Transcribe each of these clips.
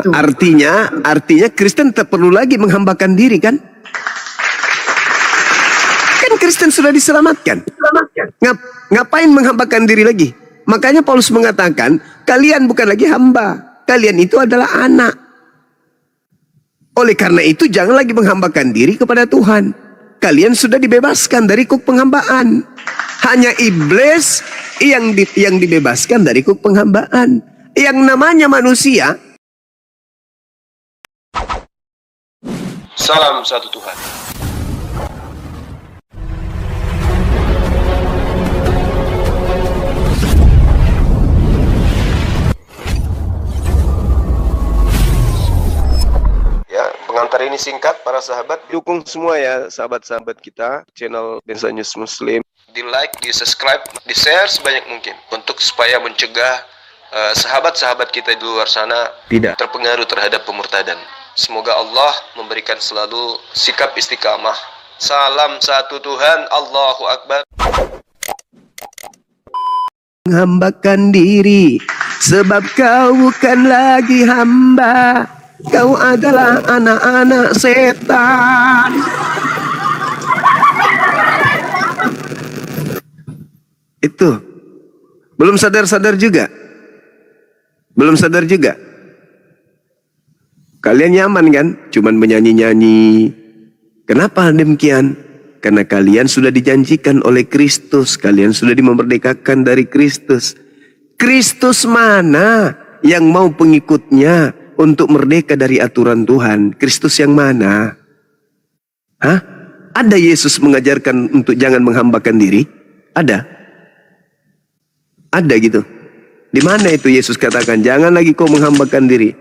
Gitu. Artinya Kristen tak perlu lagi menghambakan diri kan? Kan Kristen sudah diselamatkan. Ngapain menghambakan diri lagi? Makanya Paulus mengatakan, kalian bukan lagi hamba, kalian itu adalah anak. Oleh karena itu jangan lagi menghambakan diri kepada Tuhan. Kalian sudah dibebaskan dari kuk penghambaan. Hanya iblis yang dibebaskan dari kuk penghambaan. Yang namanya manusia. Salam satu Tuhan. Ya, pengantar ini singkat para sahabat. Dukung semua ya sahabat-sahabat kita. Channel Densa News Muslim. Di like, di subscribe, di share sebanyak mungkin. Untuk supaya mencegah sahabat-sahabat kita di luar sana Tidak terpengaruh terhadap pemurtadan. Semoga Allah memberikan selalu sikap istiqamah. Salam satu Tuhan, Allahu Akbar. menghambakan diri, sebab kau bukan lagi hamba, kau adalah anak-anak setan. Itu belum sadar-sadar juga. Belum sadar juga. Kalian nyaman kan? Cuman menyanyi-nyanyi. Kenapa demikian? Karena kalian sudah dijanjikan oleh Kristus. Kalian sudah dimerdekakan dari Kristus. Kristus mana yang mau pengikutnya untuk merdeka dari aturan Tuhan? Kristus yang mana? Hah? Ada Yesus mengajarkan untuk jangan menghambakan diri? Ada? Ada gitu? Di mana itu Yesus katakan jangan lagi kau menghambakan diri?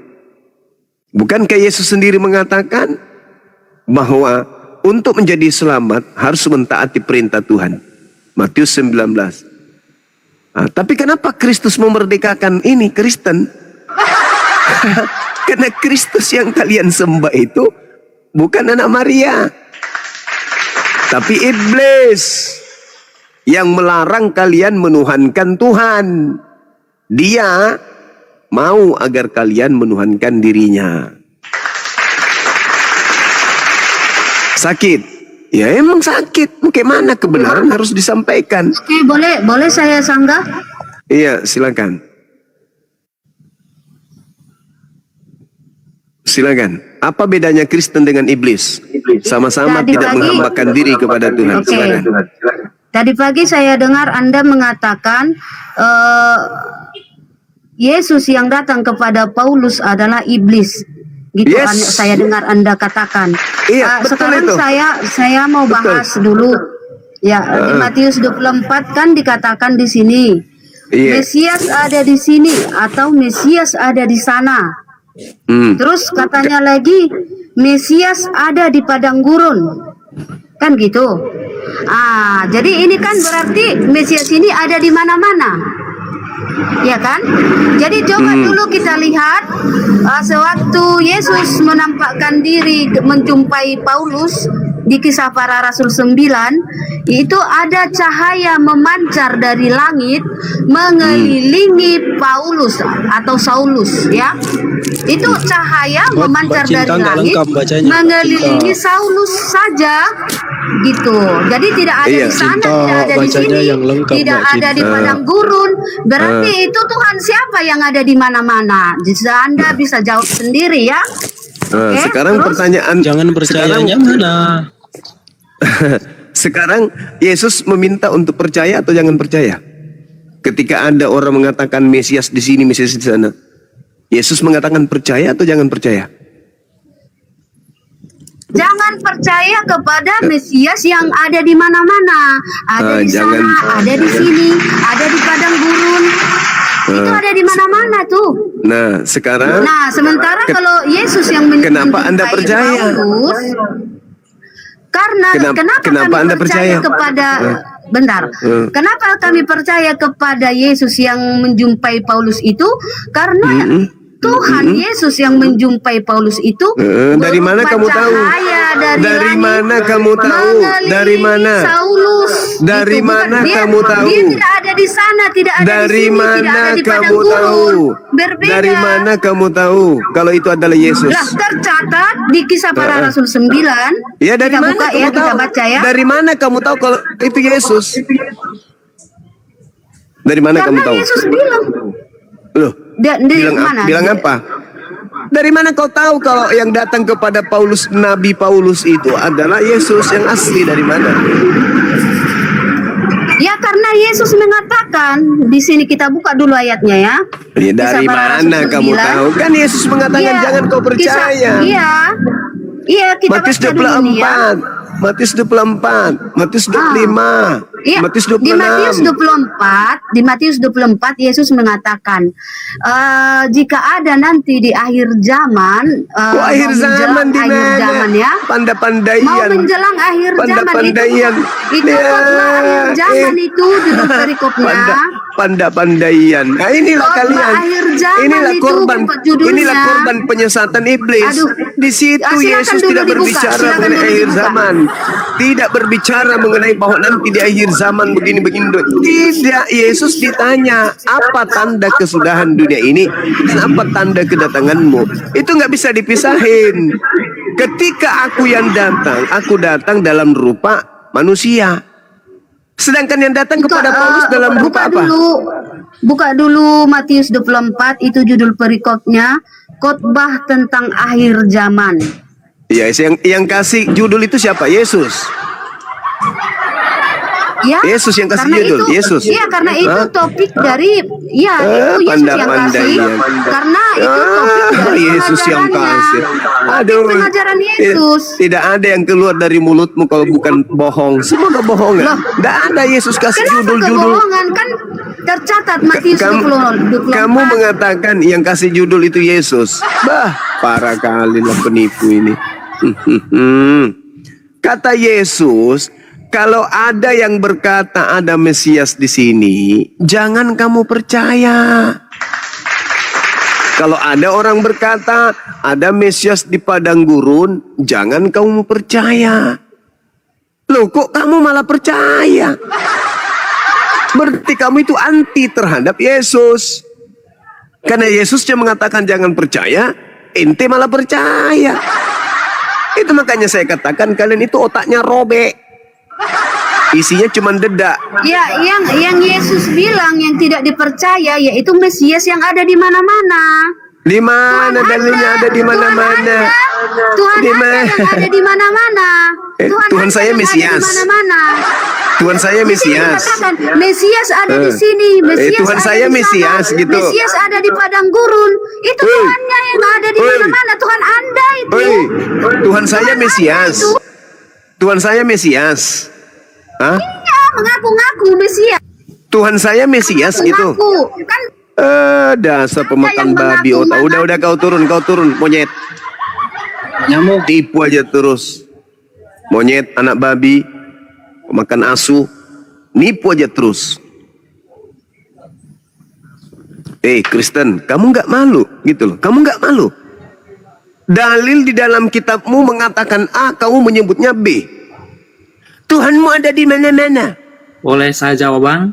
Bukankah Yesus sendiri mengatakan bahwa untuk menjadi selamat harus mentaati perintah Tuhan? Matius 19. Nah, tapi kenapa Kristus memerdekakan ini Kristen? Karena Kristus yang kalian sembah itu bukan anak Maria, tapi iblis yang melarang kalian menuhankan Tuhan. Dia mau agar kalian menuhankan dirinya. Sakit. Ya emang sakit. Bagaimana kebenaran harus disampaikan. Oke, boleh saya sanggah? Iya, silakan. Silakan. Apa bedanya Kristen dengan iblis? Sama-sama tidak menghambakan diri kepada Tuhan. Oke. Silakan. Tadi pagi saya dengar Anda mengatakan Yesus yang datang kepada Paulus adalah iblis. Gitu Yes. saya dengar Anda katakan. Iya, betul sekarang itu. saya mau bahas dulu. Ya, di Matius 24 kan dikatakan di sini. Iya. Mesias ada di sini atau Mesias ada di sana. Terus katanya lagi Mesias ada di padang gurun. Kan gitu. Jadi ini kan berarti Mesias ini ada di mana-mana. Ya kan? Jadi coba dulu kita lihat sewaktu Yesus menampakkan diri menjumpai Paulus di Kisah Para Rasul 9, itu ada cahaya memancar dari langit mengelilingi Paulus atau Saulus, ya. Itu cahaya memancar dari langit mengelilingi Saulus saja gitu. Jadi tidak ada di sana, tidak ada di sini, tidak ada di padang gurun. Berarti itu Tuhan siapa yang ada di mana-mana? Anda bisa jawab sendiri ya. Sekarang terus? pertanyaan, Jangan percayanya mana? Sekarang Yesus meminta untuk percaya atau jangan percaya? Ketika ada orang mengatakan Mesias di sini, Mesias di sana, Yesus mengatakan percaya atau jangan percaya? Jangan percaya kepada Mesias yang ada di mana-mana, ada di sana, ada di sini, ada di padang gurun. Itu ada di mana-mana tuh. Nah, sekarang. Nah, sementara kalau Yesus yang Kenapa Anda percaya? Paulus, kenapa Kenapa kami Anda percaya? kepada bentar. Kenapa kami percaya kepada Yesus yang menjumpai Paulus itu? Karena Tuhan Yesus yang menjumpai Paulus itu dari mana berupa kamu tahu? cahaya Dari langit, mana kamu tahu? mengelilingi Dari mana? Saulus. Dari Itu bukan mana dia, kamu tahu? Dia tidak ada di sana, tidak ada Dari di sini, tidak mana ada di padang kamu tahu? gurun. Berbeda. Dari mana kamu tahu kalau itu adalah Yesus? Lah, tercatat di Kisah Para Rasul 9. Ya, dari kita mana buka kamu ya, tahu? kita baca ya. Dari mana kamu tahu kalau itu Yesus? Dari mana kamu Karena tahu? Yesus bilang. Loh, Dari bilang, mana? bilang apa? Dari mana kau tahu kalau yang datang kepada Paulus, Nabi Paulus itu adalah Yesus yang asli? Dari mana? Ya, karena Yesus mengatakan, di sini kita buka dulu ayatnya ya. Ya, dari Kisah Para Rasul mana kamu 9. tahu? Kan Yesus mengatakan Iya, jangan kau percaya. Iya, kita Matius baca dulu nih ya. 24, Matius 24, Matius 25, Iya, Matius di Matius 26. 24, di Matius 24 Yesus mengatakan, jika ada nanti di akhir zaman, Kok akhir zaman di akhir mana? zaman ya, Pandai-pandaian. mau menjelang akhir zaman Pandai-pandaian. itu Ya, khotbah akhir zaman itu judul perikopnya. Pandai-pandaian. Nah, inilah Khotbah kalian. akhir zaman Inilah itu korban. judulnya. Inilah korban penyesatan iblis. Aduh. Di situ Silakan Yesus dulu tidak dibuka, berbicara silakan mengenai dulu akhir dibuka. zaman. Tidak berbicara mengenai bahwa nanti di akhir zaman begini-begini. Tidak, Yesus ditanya, apa tanda kesudahan dunia ini dan apa tanda kedatanganmu? Itu nggak bisa dipisahin. Ketika aku datang dalam rupa manusia. Sedangkan yang datang kepada Paulus dalam rupa apa? Buka dulu Matius 24, itu judul perikopnya, khotbah tentang akhir zaman. Ya, yang kasih judul itu siapa? Yesus. Ya, Yesus yang kasih karena judul, itu, Yesus. Iya, karena itu Hah? topik dari, ya itu Yesus yang kasih. Karena itu topik dari Yesus yang pengajarannya. kasih. Topik pengajaran Yesus. Tidak ada yang keluar dari mulutmu kalau bukan bohong. Semua kebohongan. Tidak ada Yesus kasih Kenapa judul-judul. kebohongan? Kan tercatat Matius 24. Kamu mengatakan yang kasih judul itu Yesus. Bah, parah kali lah penipu ini. Kata Yesus, kalau ada yang berkata ada Mesias di sini, jangan kamu percaya. Kalau ada orang berkata ada Mesias di padang gurun, jangan kamu percaya. Loh, kok kamu malah percaya? Berarti kamu itu anti terhadap Yesus. Karena Yesusnya mengatakan jangan percaya, ente malah percaya. Itu makanya saya katakan kalian itu otaknya robek. Isinya cuma dedak. Ya, yang Yesus bilang yang tidak dipercaya yaitu Mesias yang ada di mana-mana. Di mana dalilnya ada di mana-mana? Tuhan Di ada mana? yang ada di mana-mana. Tuhan ada saya yang ada Mesias. di mana-mana. Tuhan saya Di sini Mesias. dikatakan, Mesias ada di sini, Mesias Tuhan ada saya di sana, Mesias, gitu. Mesias ada di padang gurun. Itu Tuhannya yang ada di mana-mana. Tuhan Anda itu. Oi, Tuhan saya Tuhan Anda Mesias. itu. Tuhan saya Mesias. Hah? Iya, mengaku-ngaku Mesias. Tuhan saya Mesias gitu. Mengaku. Kan Dasar yang pemakan babi otak. mengaku-ngaku. Udah kau turun monyet. Nyamuk. Tipu aja terus. Monyet, anak babi, makan asu, nipu aja terus. Kristen, kamu nggak malu gitu loh. Kamu nggak malu. Dalil di dalam kitabmu mengatakan A, kamu menyebutnya B. Tuhanmu ada di mana-mana. Boleh saya jawab, Bang?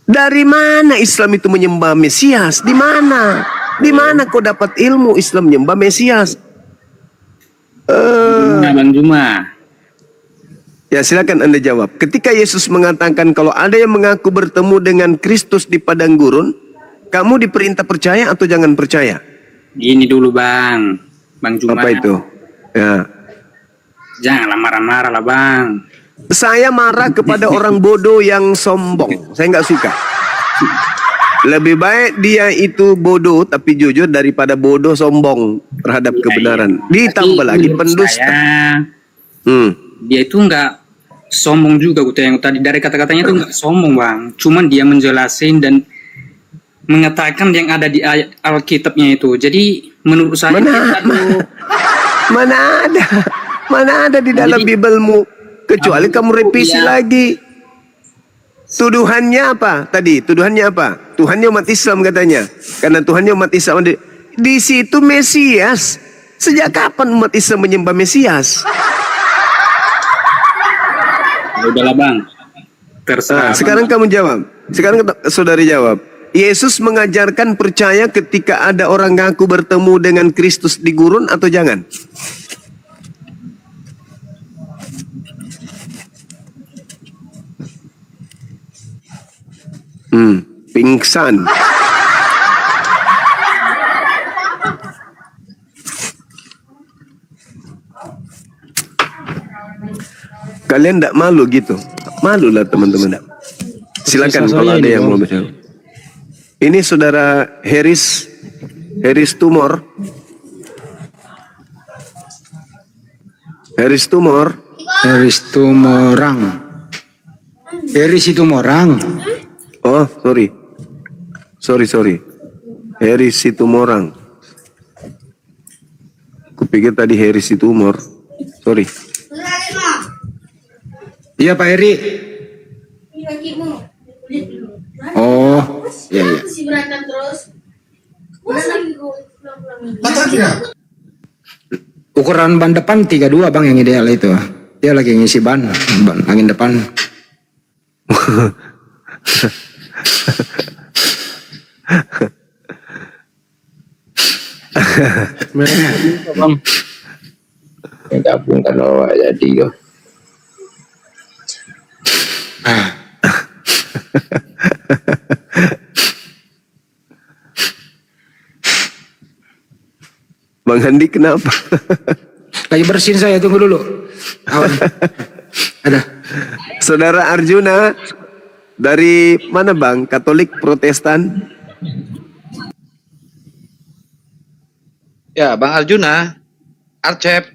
Dari mana Islam itu menyembah Mesias? Di mana? Di mana kau dapat ilmu Islam menyembah Mesias? Bang Juma. Ya, silakan Anda jawab. Ketika Yesus mengatakan kalau ada yang mengaku bertemu dengan Kristus di padang gurun, kamu diperintah percaya atau jangan percaya? Gini dulu, Bang Juma. Apa itu? Ya. Janganlah marah-marah lah, Bang. Saya marah kepada orang bodoh yang sombong. Saya nggak suka. Lebih baik dia itu bodoh tapi jujur daripada bodoh sombong terhadap kebenaran. Ditambah Tapi lagi menurut pendusta. saya, dia itu nggak sombong juga, yang tadi dari kata-katanya itu nggak sombong, Bang. Cuman dia menjelasin dan mengatakan yang ada di Alkitabnya itu. Jadi menurut saya Mana ada di dalam Bibelmu? Kecuali kamu revisi lagi. Tuduhannya apa? Tadi tuduhannya apa? Tuhannya umat Islam katanya. Karena Tuhannya umat Islam. di situ Mesias. Sejak kapan umat Islam menyembah Mesias? Udahlah bang, terserah. Sekarang kamu jawab. Sekarang saudari jawab. Yesus mengajarkan percaya ketika ada orang ngaku bertemu dengan Kristus di gurun atau jangan? Pingsan. Kalian tidak malu gitu? Malu lah teman-teman. Silakan kalau ada yang mau bicara. Ini saudara Heris Tumor. Heris Tumor. Heris Tumorang. Heris itu Morang. Oh, sorry. Heris Tumorang. Kupikir tadi Heris Tumor. Sorry. Iya Pak Heri. Oh, iya. Ukuran ban depan 32 bang yang ideal itu. Dia lagi ngisi ban angin depan. Bang. Gabung kan awak jadi yo. Bang Handi kenapa? Lagi bersihin saya, tunggu dulu. Awan. Ada. Saudara Arjuna dari mana bang? Katolik, Protestan? Ya, Bang Arjuna, Arcep,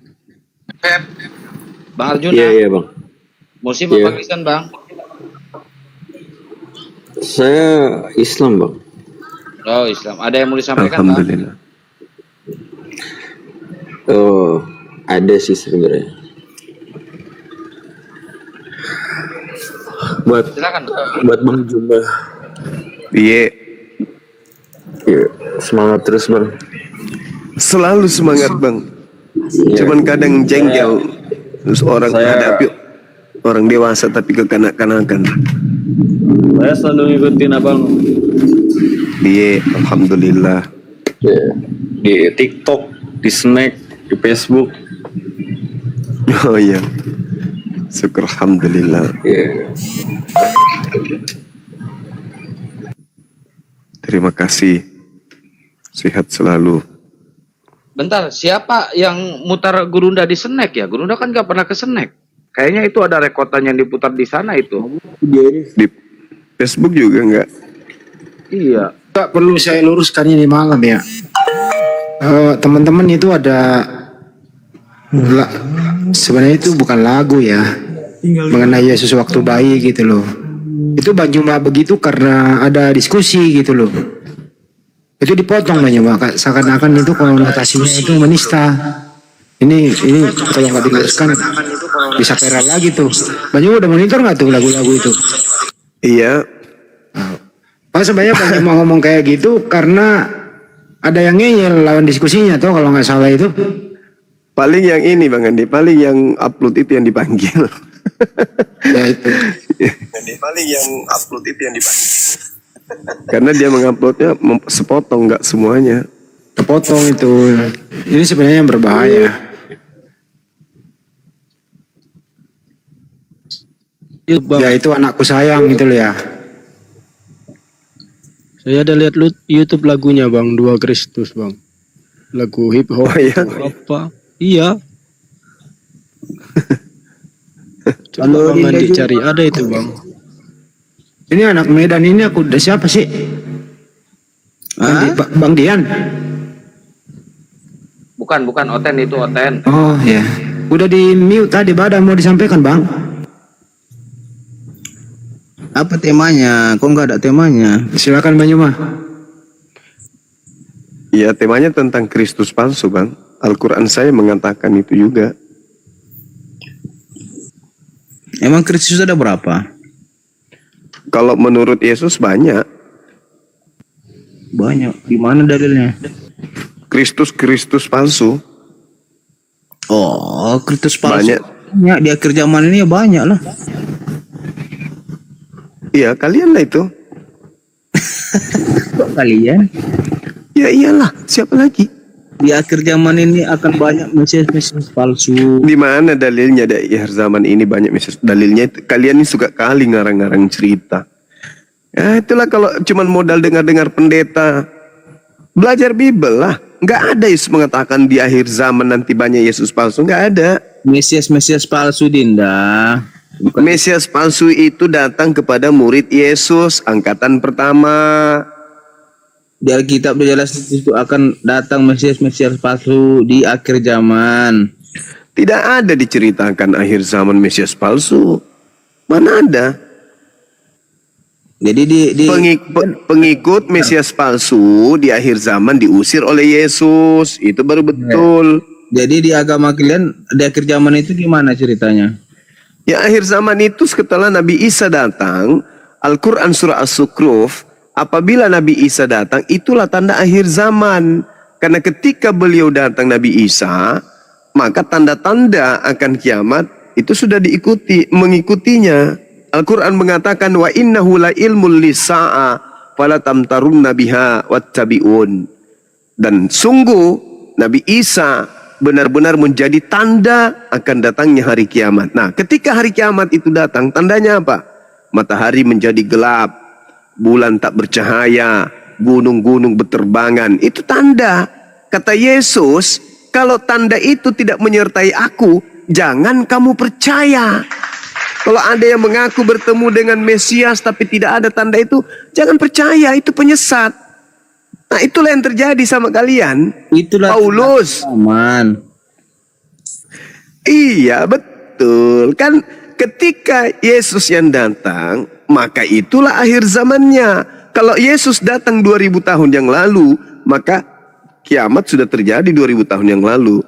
Bang Arjuna. Iya bang. Muslim apa Kristen Bang? Saya Islam bang. Oh Islam. Ada yang mau disampaikan Bang? Alhamdulillah. Oh ada sih sebenarnya. Silakan. Buat Bang Jumba. Iya. Ya, semangat terus bang. Selalu semangat bang. Iya. Cuman kadang jengkel. Terus orang hadapi orang dewasa tapi kekanak-kanakan. Saya selalu ngikutin abang. Iya, alhamdulillah. Ya, di TikTok, di Snack, di Facebook. Oh iya. Syukur alhamdulillah. Ya. Terima kasih. Sehat selalu. Bentar, siapa yang mutar Gurunda di Snack ya? Gurunda kan nggak pernah ke Snack. Kayaknya itu ada rekotan yang diputar di sana itu. Di Facebook juga enggak? Iya. Tak perlu saya luruskan ini malam ya. Teman-teman itu ada sebenarnya itu bukan lagu ya. Mengenai Yesus waktu bayi gitu loh. Itu cuma begitu karena ada diskusi gitu loh. Itu dipotong Bang, seakan-akan itu konotasinya itu menista. Ini kalau nggak diluruskan bisa viral lagi tuh. Banyak udah monitor nggak tuh lagu-lagu itu? Iya. Pak sebenarnya banyak mau ngomong kayak gitu karena ada yang ngeyel lawan diskusinya tuh kalau nggak salah itu. Paling yang ini Bang Andi, paling yang upload itu yang dipanggil. Ya itu. Paling yang upload itu yang dipanggil. Karena dia menguploadnya sepotong nggak semuanya. Kepotong itu. Ini sebenarnya yang berbahaya. Ya itu anakku sayang gitu loh ya. Saya ada lihat YouTube lagunya Bang, Dua Kristus Bang. Lagu hip hop Oh, iya? apa? Iya. Coba Bang Andi cari, ada itu Bang. Ini anak Medan ini aku udah siapa sih? Bang Dian. Bukan Oten itu Oten. Oh ya. Udah di mute tadi Badan mau disampaikan Bang. Apa temanya? Kok nggak ada temanya? Silakan Bang Yuma. Iya, temanya tentang Kristus palsu Bang. Al-Quran saya mengatakan itu juga. Emang Kristus ada berapa? Kalau menurut Yesus banyak. Banyak. Gimana dalilnya? Kristus palsu. Oh, Kristus palsu. Banyak. Banyak di akhir zaman ini ya banyak lah. Iya, kalian lah itu. Kok kalian? Ya iyalah, siapa lagi? Di akhir zaman ini akan banyak mesias palsu. Di mana dalilnya di akhir zaman ini banyak dalilnya? Kalian ini suka kali ngarang-ngarang cerita. Ya itulah kalau cuman modal dengar-dengar pendeta. Belajar Bible lah. Nggak ada Yesus mengatakan di akhir zaman nanti banyak Yesus palsu. Nggak ada. Mesias palsu, Dinda. Bukan. Mesias palsu itu datang kepada murid Yesus angkatan pertama. Di Alkitab jelas itu akan datang mesias palsu di akhir zaman. Tidak ada diceritakan akhir zaman Mesias palsu. Mana ada? Jadi pengikut Mesias palsu di akhir zaman diusir oleh Yesus. Itu baru betul. Jadi di agama kalian di akhir zaman itu gimana ceritanya? Ya akhir zaman itu setelah Nabi Isa datang, Al-Quran surah As-Sukruf, apabila Nabi Isa datang, itulah tanda akhir zaman. Karena ketika beliau datang Nabi Isa, maka tanda-tanda akan kiamat itu sudah mengikutinya. Al-Quran mengatakan, wa innahu la ilmul lisa'a fala tamtarunna biha wattabi'un. Dan sungguh Nabi Isa benar-benar menjadi tanda akan datangnya hari kiamat. Nah, ketika hari kiamat itu datang, tandanya apa? Matahari menjadi gelap, bulan tak bercahaya, gunung-gunung berterbangan. Itu tanda. Kata Yesus, kalau tanda itu tidak menyertai aku, jangan kamu percaya. Kalau ada yang mengaku bertemu dengan Mesias tapi tidak ada tanda itu, jangan percaya, itu penyesat. Nah, itulah yang terjadi sama kalian. Itulah Paulus. Aman. Iya, betul. Kan ketika Yesus yang datang, maka itulah akhir zamannya. Kalau Yesus datang 2000 tahun yang lalu, maka kiamat sudah terjadi 2000 tahun yang lalu.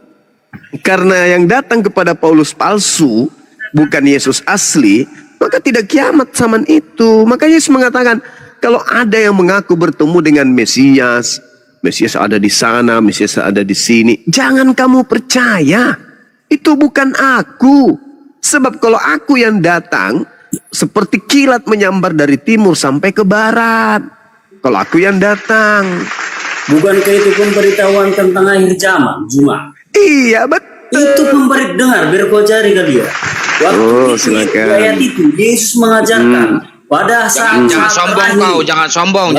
Karena yang datang kepada Paulus palsu, bukan Yesus asli, maka tidak kiamat zaman itu. Maka Yesus mengatakan, kalau ada yang mengaku bertemu dengan Mesias, Mesias ada di sana, Mesias ada di sini, jangan kamu percaya. Itu bukan aku. Sebab kalau aku yang datang, seperti kilat menyambar dari timur sampai ke barat. Kalau aku yang datang. Bukankah itu pemberitahuan tentang akhir zaman, Juma? Iya, betul. Itu pemberi dengar, biar kau cari kali ya. Waktu itu, silakan. ayat itu, Yesus mengajarkan. Pada saat Jangan sombong kau, jangan sombong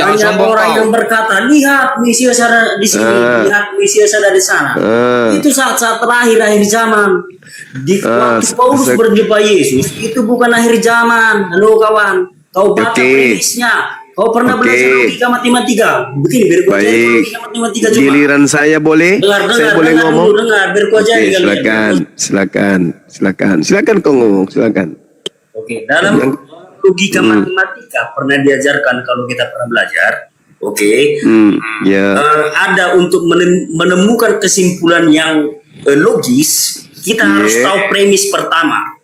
orang kau. yang berkata, lihat Mesias ada di sini, lihat Mesias ada di sana. Itu saat-saat terakhir akhir zaman. Di waktu Paulus berjumpa Yesus, itu bukan akhir zaman. Halo kawan, kau baca premisnya. Kau pernah belajar logika matematika? Begini, biar kau ajarin logika matematika coba. Giliran saya boleh? Saya boleh ngomong? Dengar, biar kau ajarin silakan kau ngomong, silakan. Oke, dalam logika matematika pernah diajarkan kalau kita pernah belajar. Oke, ada untuk menemukan kesimpulan yang logis, kita harus tahu premis pertama.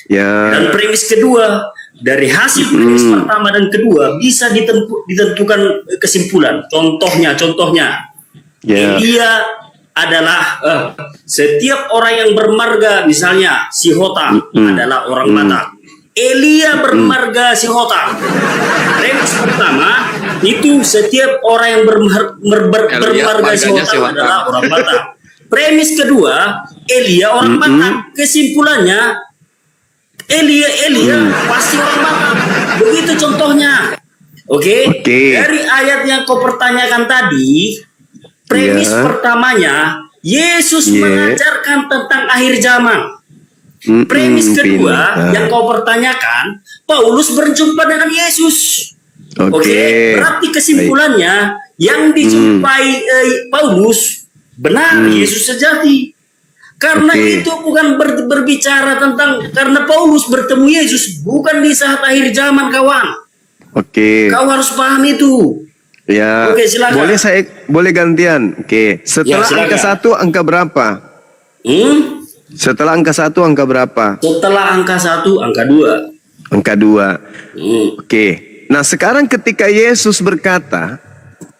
Dan premis kedua, dari hasil premis pertama dan kedua bisa ditentukan kesimpulan. Contohnya, Elia adalah setiap orang yang bermarga, misalnya si Hotam adalah orang Batak. Elia bermarga si Hotam. Premis pertama itu setiap orang yang bermarga si Hotam adalah orang Batak. Premis kedua, Elia orang Batak. Kesimpulannya, Elia pasti orang Batak. Begitu contohnya. Oke. Dari ayat yang kau pertanyakan tadi, premis pertamanya Yesus mengajarkan tentang akhir zaman. Premis kedua yang kau pertanyakan, Paulus berjumpa dengan Yesus. Oke. Berarti kesimpulannya yang dijumpai Paulus benar Yesus sejati. Karena itu bukan berbicara tentang, karena Paulus bertemu Yesus bukan di saat akhir zaman, kawan. Kau harus paham itu. Ya. Silakan. Boleh gantian. Setelah angka 1 angka berapa? Setelah angka 1 angka berapa? Setelah angka 1 angka 2. Angka 2. Nah, sekarang ketika Yesus berkata,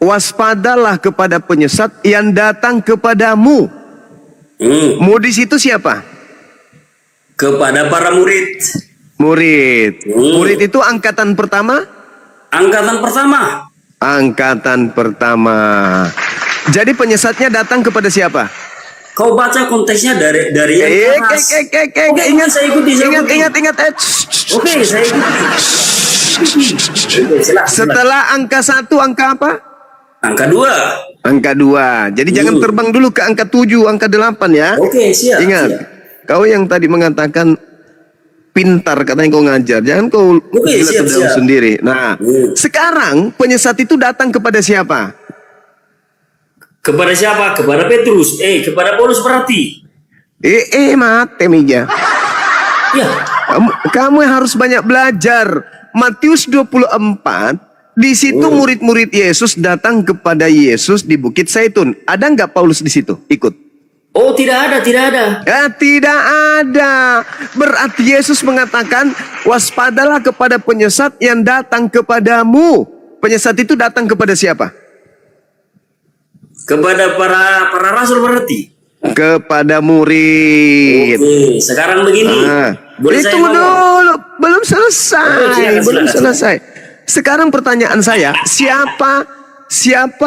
waspadalah kepada penyesat yang datang kepadamu. Mu di situ siapa? Kepada para murid. Murid. Murid itu angkatan pertama? Angkatan pertama. Angkatan pertama. Jadi penyesatnya datang kepada siapa? Kau baca konteksnya dari yang atas. Oke, ingat saya ikuti. Ingat. Oke, saya ikuti. Setelah angka 1, angka apa? Angka 2. Angka 2. Jadi jangan terbang dulu ke angka 7, angka 8 ya. Oke, siap. Ingat, siap. kau yang tadi mengatakan pintar, katanya kau ngajar. Jangan kau siap. Sendiri. Nah, sekarang penyesat itu datang kepada siapa? Kepada siapa? Kepada Petrus. Kepada Paulus berarti. Mate Mija. Ya. Kamu harus banyak belajar. Matius 24, di situ murid-murid Yesus datang kepada Yesus di Bukit Zaitun. Ada nggak Paulus di situ? Ikut. Oh, tidak ada. Tidak ada. Berarti Yesus mengatakan, waspadalah kepada penyesat yang datang kepadamu. Penyesat itu datang kepada siapa? Kepada para rasul berarti. Kepada murid. Oke, sekarang begini. Itu dulu, belum selesai. Selesai. Sekarang pertanyaan saya, siapa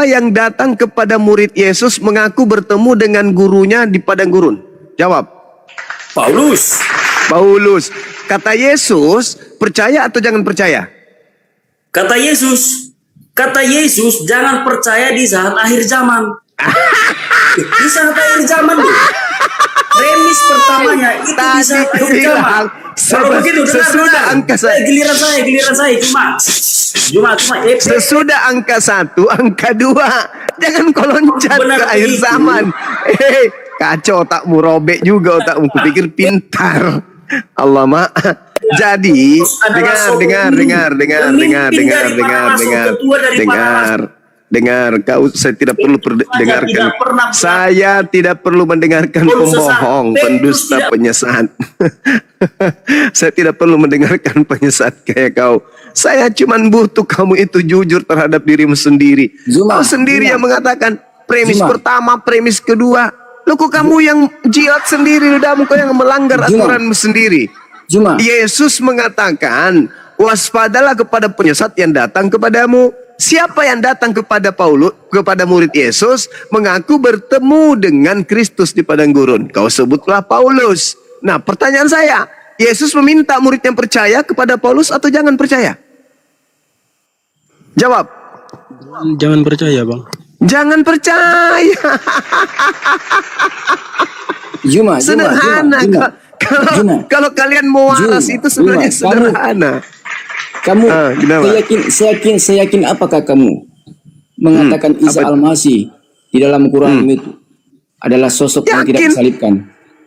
yang datang kepada murid Yesus mengaku bertemu dengan gurunya di padang gurun? Jawab. Paulus. Kata Yesus, percaya atau jangan percaya? Kata Yesus, jangan percaya di saat akhir zaman. Di saat akhir zaman tuh. Premis pertamanya itu di saat akhir zaman. Kalau begitu sesudah angka giliran saya cuma sesudah angka 1, angka 2, jangan kau loncat ke akhir zaman. Kacau otakmu, robek juga otakmu. Kupikir pintar. Allah Jadi dengar, saya tidak perlu dengarkan. Saya tidak perlu mendengarkan pembohong, pendusta, penyesat. Saya tidak perlu mendengarkan penyesat kayak kau. Saya cuma butuh kamu itu jujur terhadap dirimu sendiri. Kau sendiri yang mengatakan premis pertama, premis kedua. Lu kok kamu yang jilat sendiri, ludahmu kau yang melanggar aturanmu sendiri. Yesus mengatakan, waspadalah kepada penyesat yang datang kepadamu. Siapa yang datang kepada Paulus, kepada murid Yesus, mengaku bertemu dengan Kristus di padang gurun? Kau sebutlah Paulus. Nah, pertanyaan saya, Yesus meminta murid yang percaya kepada Paulus atau jangan percaya? Jawab. Jangan percaya, Bang. Jangan percaya. Sederhana. Kalau kalian mau waras itu sebenarnya sederhana. Kamu saya yakin apakah kamu mengatakan Isa Al-Masih di dalam Quran itu adalah sosok yang tidak disalibkan?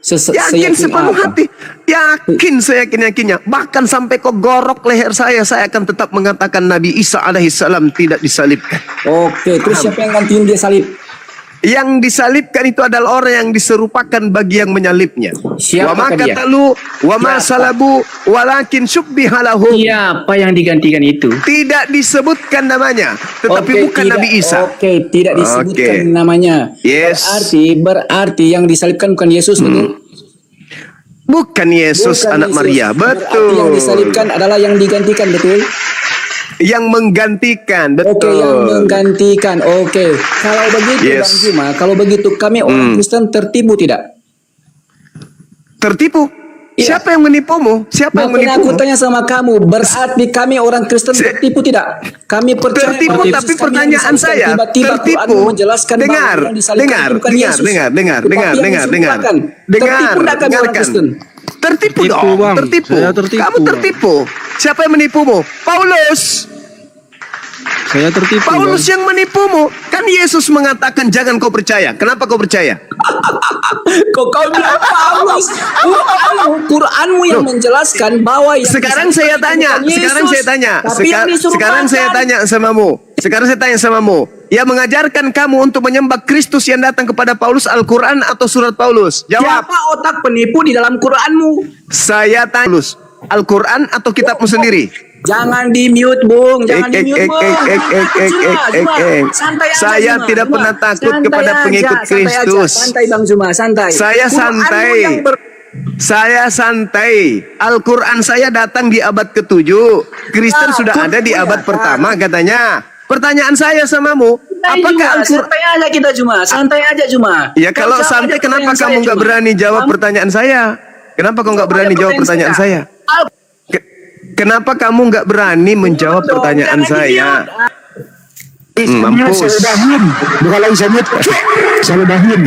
Yakin sepenuh hati. Yakin, saya yakinnya. Bahkan sampai kau gorok leher saya akan tetap mengatakan Nabi Isa alaihissalam tidak disalibkan. Oke, terus siapa yang gantiin dia salib? Yang disalibkan itu adalah orang yang diserupakan bagi yang menyalibnya. Siapa dia? Wa ma salabu walakin syubbiha lahum. Siapa yang digantikan itu? Tidak disebutkan namanya, tetapi bukan Nabi Isa. Oke, tidak disebutkan namanya. Yes. Berarti yang disalibkan bukan Yesus, betul? Bukan Yesus, anak Maria, betul. Yang disalibkan adalah yang digantikan, betul? Yang menggantikan, betul. Oke, yang menggantikan. Oke. Kalau begitu, Bang Juma, kalau begitu kami orang Kristen tertipu tidak? Tertipu? Ya. Siapa yang menipumu? Siapa yang menipumu? Aku tanya sama kamu, berarti kami orang Kristen tertipu tidak? Kami percaya tertipu, tapi pertanyaan saya, tertipu. Dengar. Tertipu dong, tertipu. Kamu tertipu. Siapa yang menipumu? Paulus. Saya tertipu. Paulus yang menipumu. Kan Yesus mengatakan jangan kau percaya. Kenapa kau percaya? Kau bilang Paulus. Quranmu yang menjelaskan bahwa yang sekarang saya tanya samamu. Ia mengajarkan kamu untuk menyembah Kristus yang datang kepada Paulus, Al-Quran atau surat Paulus? Jawab. Siapa otak penipu di dalam Quranmu? Saya tanya, Paulus, Al-Quran atau kitabmu sendiri? Jangan di mute, Bung. Jangan di mute, Bung. Santai aja, Saya Juma. tidak Juma. pernah takut Santai kepada aja, pengikut santai aja. Kristus. Santai Bang Juma, santai. Saya Quranmu santai. yang Saya santai. Al-Quran saya datang di abad ke-7. Kristen sudah ada di abad pertama katanya. Pertanyaan saya samamu, apakah Al-Quran... Santai aja kita Juma, santai aja Juma. Ya kalau santai, kenapa kamu nggak berani jawab pertanyaan saya? Kenapa kau nggak berani jawab pertanyaan saya? Kenapa kamu nggak berani menjawab pertanyaan saya? Mampus. Bukan lagi saya mute. Saya ludahin.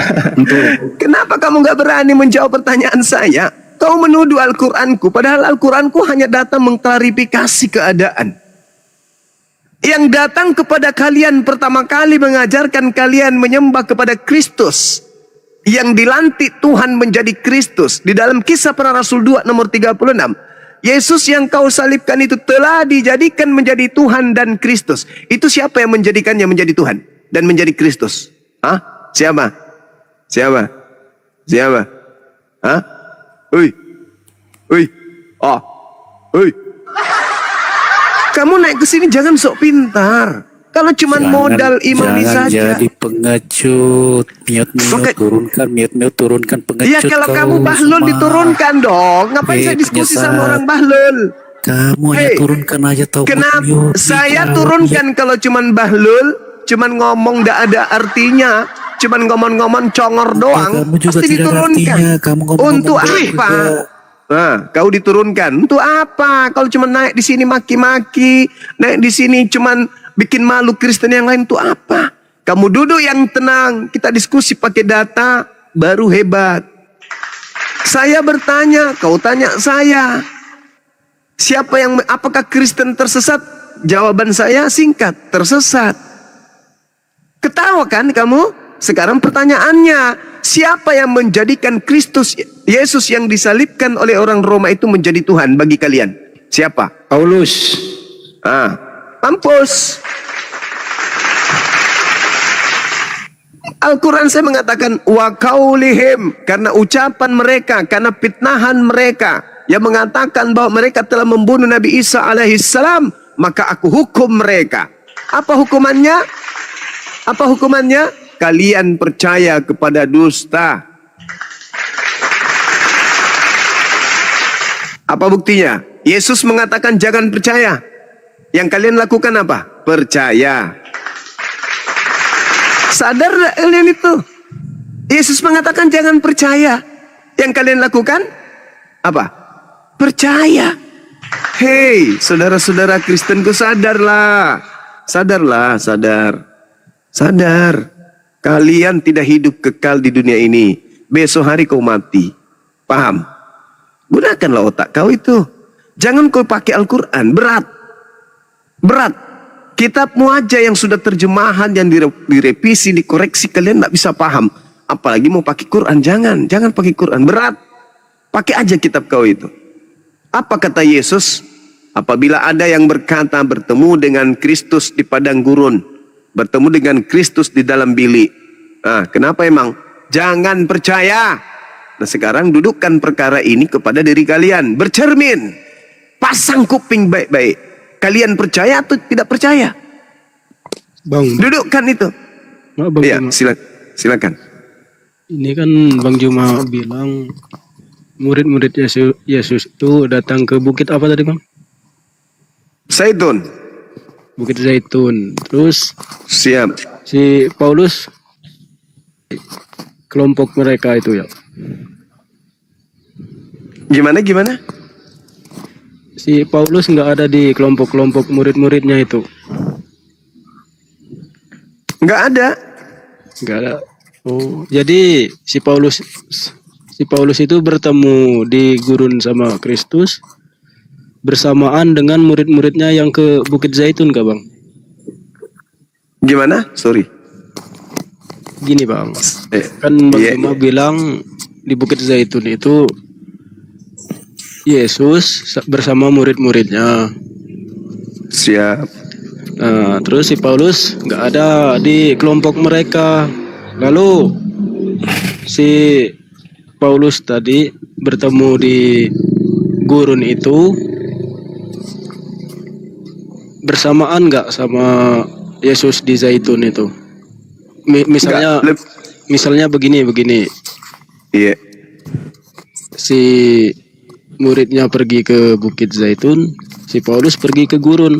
Kenapa kamu nggak berani menjawab pertanyaan saya? Kau menuduh Al-Quranku, padahal Al-Quranku hanya datang mengklarifikasi keadaan. Yang datang kepada kalian pertama kali mengajarkan kalian menyembah kepada Kristus. Yang dilantik Tuhan menjadi Kristus. Di dalam Kisah Para Rasul 2 nomor 36. Yesus yang kau salibkan itu telah dijadikan menjadi Tuhan dan Kristus. Itu siapa yang menjadikannya menjadi Tuhan dan menjadi Kristus? Hah? Siapa? Siapa? Siapa? Hah? Ui. Ui. Oh. Ui. Kamu naik ke sini jangan sok pintar. Kalau cuman modal imani jangan saja. Jadi pengecut. Mute turunkan pengecut. Iya, kalau kamu bahlul diturunkan dong. Ngapain saya diskusi sama orang bahlul? Kamu hanya turunkan aja tahu. Kenapa saya turunkan kalau cuman bahlul, cuman ngomong nggak ada artinya, cuman ngomong-ngomong congor doang, pasti diturunkan. Untuk apa? Nah, kau diturunkan untuk apa? Kalau cuma naik di sini maki-maki, naik di sini cuman bikin malu Kristen yang lain, untuk apa? Kamu duduk yang tenang, kita diskusi pakai data, baru hebat. Saya bertanya, kau tanya saya. Siapa yang, apakah Kristen tersesat? Jawaban saya singkat, tersesat. Ketawa kan kamu? Sekarang pertanyaannya, siapa yang menjadikan Kristus Yesus yang disalibkan oleh orang Roma itu menjadi Tuhan bagi kalian? Siapa? Paulus. Mampus. Al-Quran saya mengatakan wa qaulihim, karena ucapan mereka, karena fitnahan mereka yang mengatakan bahwa mereka telah membunuh Nabi Isa alaihissalam, maka aku hukum mereka. Apa hukumannya? Apa hukumannya? Kalian percaya kepada dusta. Apa buktinya? Yesus mengatakan jangan percaya. Yang kalian lakukan apa? Percaya. Sadar gak kalian itu? Yesus mengatakan jangan percaya. Yang kalian lakukan apa? Percaya. Hei, saudara-saudara Kristenku, sadarlah. Sadarlah, sadar. Sadar. Kalian tidak hidup kekal di dunia ini. Besok hari kau mati. Paham? Gunakanlah otak kau itu. Jangan kau pakai Al-Quran. Berat. Berat. Kitabmu aja yang sudah terjemahan, yang direvisi, dikoreksi, kalian tidak bisa paham. Apalagi mau pakai Quran. Jangan. Jangan pakai Quran. Berat. Pakai aja kitab kau itu. Apa kata Yesus? Apabila ada yang berkata bertemu dengan Kristus di padang gurun, bertemu dengan Kristus di dalam bilik. Kenapa emang? Jangan percaya. Nah sekarang dudukkan perkara ini kepada diri kalian. Bercermin. Pasang kuping baik-baik. Kalian percaya atau tidak percaya? Bang. Dudukkan itu. Bang ya, silakan. Ini kan Bang Juma bilang murid-murid Yesus itu datang ke bukit apa tadi Bang? Zaitun. Bukit Zaitun. Terus siap. Si Paulus kelompok mereka itu ya. Gimana? Si Paulus nggak ada di kelompok-kelompok murid-muridnya itu. Nggak ada. Oh, jadi si Paulus itu bertemu di gurun sama Kristus bersamaan dengan murid-muridnya yang ke Bukit Zaitun kah Bang? Gimana? Sorry. Gini Bang, kan Bang Juma bilang di Bukit Zaitun itu Yesus bersama murid-muridnya. Siap. Nah, terus si Paulus nggak ada di kelompok mereka. Lalu si Paulus tadi bertemu di gurun itu bersamaan nggak sama Yesus di Zaitun itu? Misalnya begini. Iya. Si muridnya pergi ke Bukit Zaitun, si Paulus pergi ke gurun.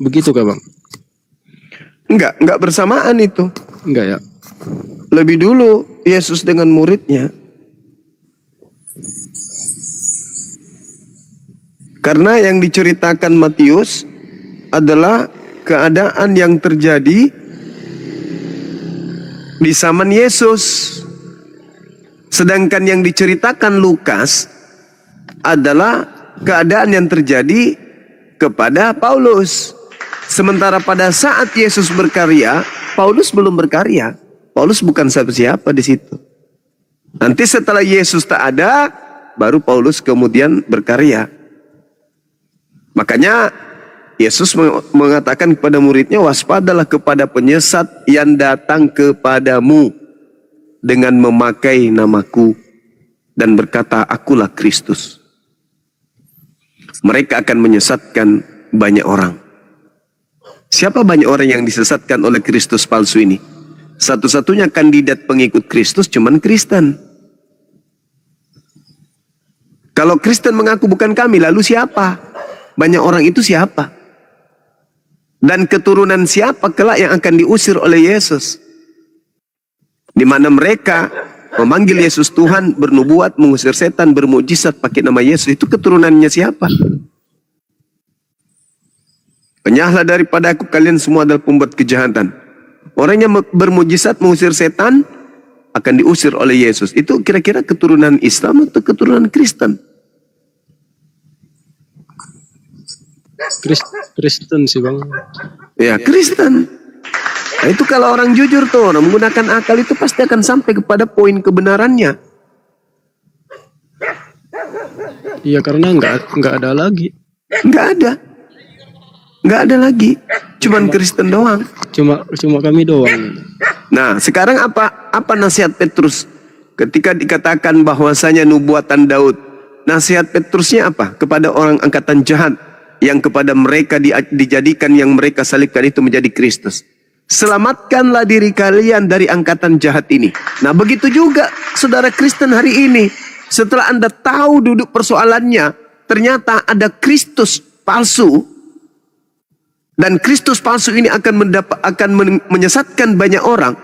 Begitu kah, Bang? Enggak bersamaan itu. Enggak ya. Lebih dulu Yesus dengan muridnya. Karena yang diceritakan Matius adalah keadaan yang terjadi di zaman Yesus. Sedangkan yang diceritakan Lukas adalah keadaan yang terjadi kepada Paulus. Sementara pada saat Yesus berkarya, Paulus belum berkarya. Paulus bukan siapa-siapa di situ. Nanti setelah Yesus tak ada, baru Paulus kemudian berkarya. Makanya Yesus mengatakan kepada muridnya, waspadalah kepada penyesat yang datang kepadamu dengan memakai namaku dan berkata, akulah Kristus. Mereka akan menyesatkan banyak orang. Siapa banyak orang yang disesatkan oleh Kristus palsu ini? Satu-satunya kandidat pengikut Kristus cuman Kristen. Kalau Kristen mengaku bukan kami, lalu siapa? Banyak orang itu siapa? Dan keturunan siapa kelak yang akan diusir oleh Yesus? Di mana mereka memanggil Yesus Tuhan, bernubuat, mengusir setan, bermukjizat pakai nama Yesus. Itu keturunannya siapa? Penyahlah daripada aku, kalian semua adalah pembuat kejahatan. Orang yang bermukjizat, mengusir setan akan diusir oleh Yesus. Itu kira-kira keturunan Islam atau keturunan Kristen? Kristen sih, Bang. Ya, Kristen. Nah, itu kalau orang jujur tuh, orang menggunakan akal itu pasti akan sampai kepada poin kebenarannya. Iya, karena nggak ada lagi. Nggak ada lagi. Cuman Kristen doang. Cuma kami doang. Nah, sekarang apa nasihat Petrus ketika dikatakan bahwasanya nubuatan Daud? Nasihat Petrusnya apa? Kepada orang angkatan jahat yang kepada mereka dijadikan yang mereka salibkan itu menjadi Kristus. Selamatkanlah diri kalian dari angkatan jahat ini. Nah, begitu juga saudara Kristen hari ini. Setelah Anda tahu duduk persoalannya, ternyata ada Kristus palsu. Dan Kristus palsu ini akan menyesatkan banyak orang.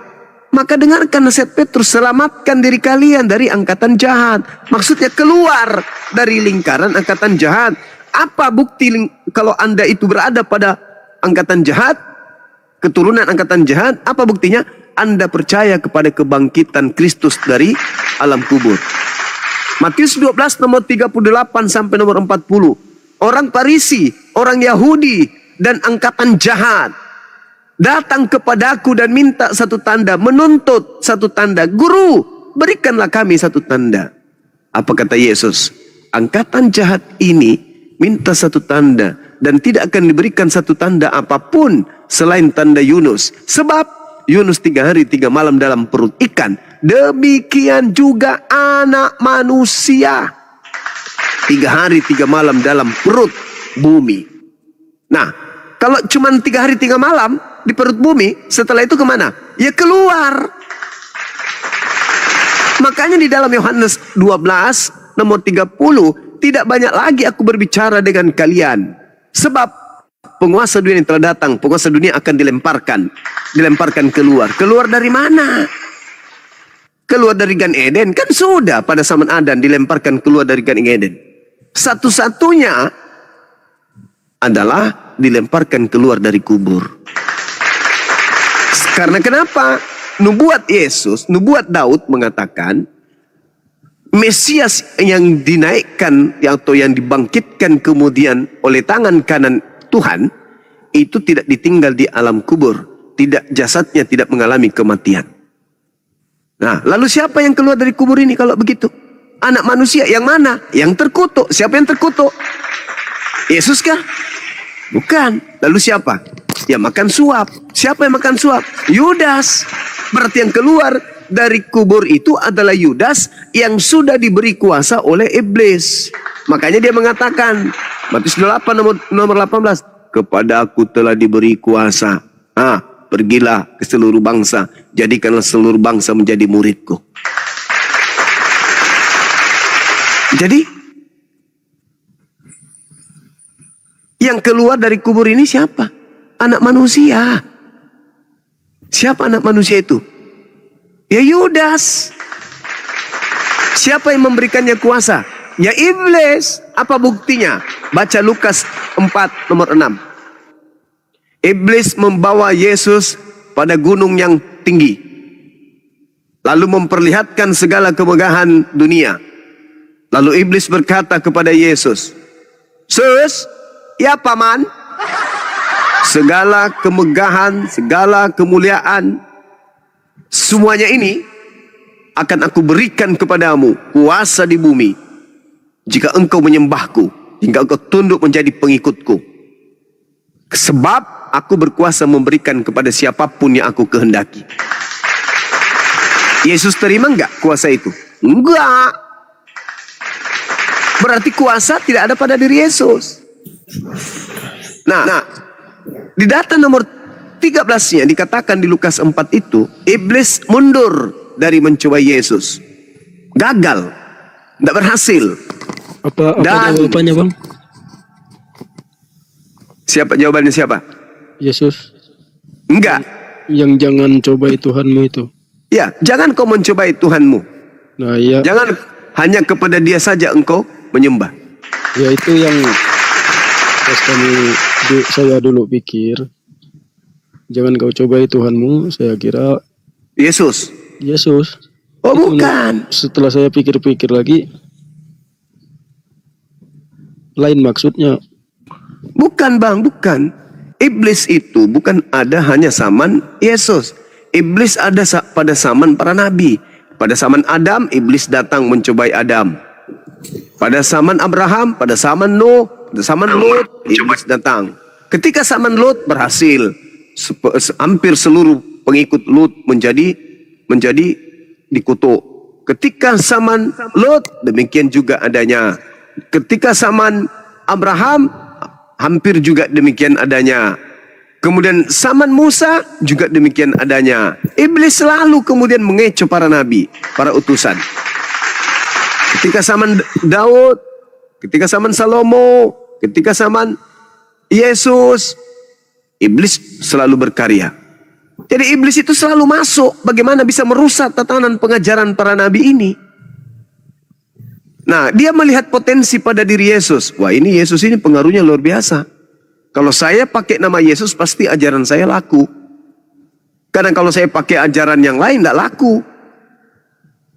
Maka dengarkan nasihat Petrus, selamatkan diri kalian dari angkatan jahat. Maksudnya keluar dari lingkaran angkatan jahat. Apa bukti kalau Anda itu berada pada angkatan jahat, keturunan angkatan jahat? Apa buktinya? Anda percaya kepada kebangkitan Kristus dari alam kubur. Matius 12 nomor 38 sampai nomor 40. Orang Farisi, orang Yahudi, dan angkatan jahat datang kepadaku dan minta satu tanda, menuntut satu tanda. Guru, berikanlah kami satu tanda. Apa kata Yesus? Angkatan jahat ini minta satu tanda dan tidak akan diberikan satu tanda apapun selain tanda Yunus. Sebab Yunus 3 hari 3 malam dalam perut ikan. Demikian juga anak manusia 3 hari 3 malam dalam perut bumi. Nah, kalau cuma 3 hari 3 malam di perut bumi, setelah itu kemana? Ya keluar. Makanya di dalam Yohanes 12 nomor 30, tidak banyak lagi aku berbicara dengan kalian. Sebab penguasa dunia yang telah datang, penguasa dunia akan dilemparkan keluar. Keluar dari mana? Keluar dari Gan Eden. Kan sudah pada zaman Adam dilemparkan keluar dari Gan Eden. Satu-satunya adalah dilemparkan keluar dari kubur. Karena kenapa? Nubuat Yesus, nubuat Daud mengatakan Mesias yang dinaikkan atau yang dibangkitkan kemudian oleh tangan kanan Tuhan itu tidak ditinggal di alam kubur, jasadnya tidak mengalami kematian. Nah, lalu siapa yang keluar dari kubur ini kalau begitu? Anak manusia yang mana? Yang terkutuk. Siapa yang terkutuk? Yesus kah? Bukan. Lalu siapa? Yang makan suap. Siapa yang makan suap? Yudas. Berarti yang keluar dari kubur itu adalah Yudas yang sudah diberi kuasa oleh iblis. Makanya dia mengatakan, Matius 8 nomor 18, kepada aku telah diberi kuasa. Pergilah ke seluruh bangsa, jadikanlah seluruh bangsa menjadi muridku. Jadi, yang keluar dari kubur ini siapa? Anak manusia. Siapa anak manusia itu? Ya Yudas. Siapa yang memberikannya kuasa? Ya iblis. Apa buktinya? Baca Lukas 4 nomor 6. Iblis membawa Yesus pada gunung yang tinggi, lalu memperlihatkan segala kemegahan dunia. Lalu iblis berkata kepada Yesus, "Sus, ya paman, segala kemegahan, segala kemuliaan, semuanya ini akan aku berikan kepadamu, kuasa di bumi, jika engkau menyembahku, hingga engkau tunduk menjadi pengikutku. Sebab aku berkuasa memberikan kepada siapapun yang aku kehendaki." Yesus terima enggak kuasa itu? Enggak. Berarti kuasa tidak ada pada diri Yesus. Nah, di data nomor 13-nya dikatakan di Lukas 4 itu, iblis mundur dari mencoba Yesus. Gagal. Tidak berhasil. Apa jawabannya, Bang? Siapa jawabannya siapa? Yesus. Enggak. Yang jangan cobai Tuhanmu itu. Ya, jangan kau mencobai Tuhanmu. Nah, ya. Jangan hanya kepada Dia saja engkau menyembah. Ya itu yang pas saya dulu pikir. Jangan kau cobai Tuhanmu, saya kira Yesus. Oh, itu bukan. Setelah saya pikir-pikir lagi, lain maksudnya. Bukan bang, bukan. Iblis itu bukan ada hanya zaman Yesus. Iblis ada pada zaman para nabi. Pada zaman Adam, iblis datang mencobai Adam. Pada zaman Abraham, pada zaman Nuh, pada zaman Lut, iblis datang. Ketika zaman Lut berhasil, hampir seluruh pengikut Lut menjadi dikutuk. Ketika zaman Lut, demikian juga adanya. Ketika zaman Abraham, hampir juga demikian adanya. Kemudian zaman Musa juga demikian adanya. Iblis selalu kemudian mengecoh para nabi, para utusan. Ketika zaman Daud, ketika zaman Salomo, ketika zaman Yesus, iblis selalu berkarya. Jadi iblis itu selalu masuk. Bagaimana bisa merusak tatanan pengajaran para nabi ini? Nah, dia melihat potensi pada diri Yesus. Wah, ini Yesus ini pengaruhnya luar biasa. Kalau saya pakai nama Yesus, pasti ajaran saya laku. Kadang kalau saya pakai ajaran yang lain, tidak laku.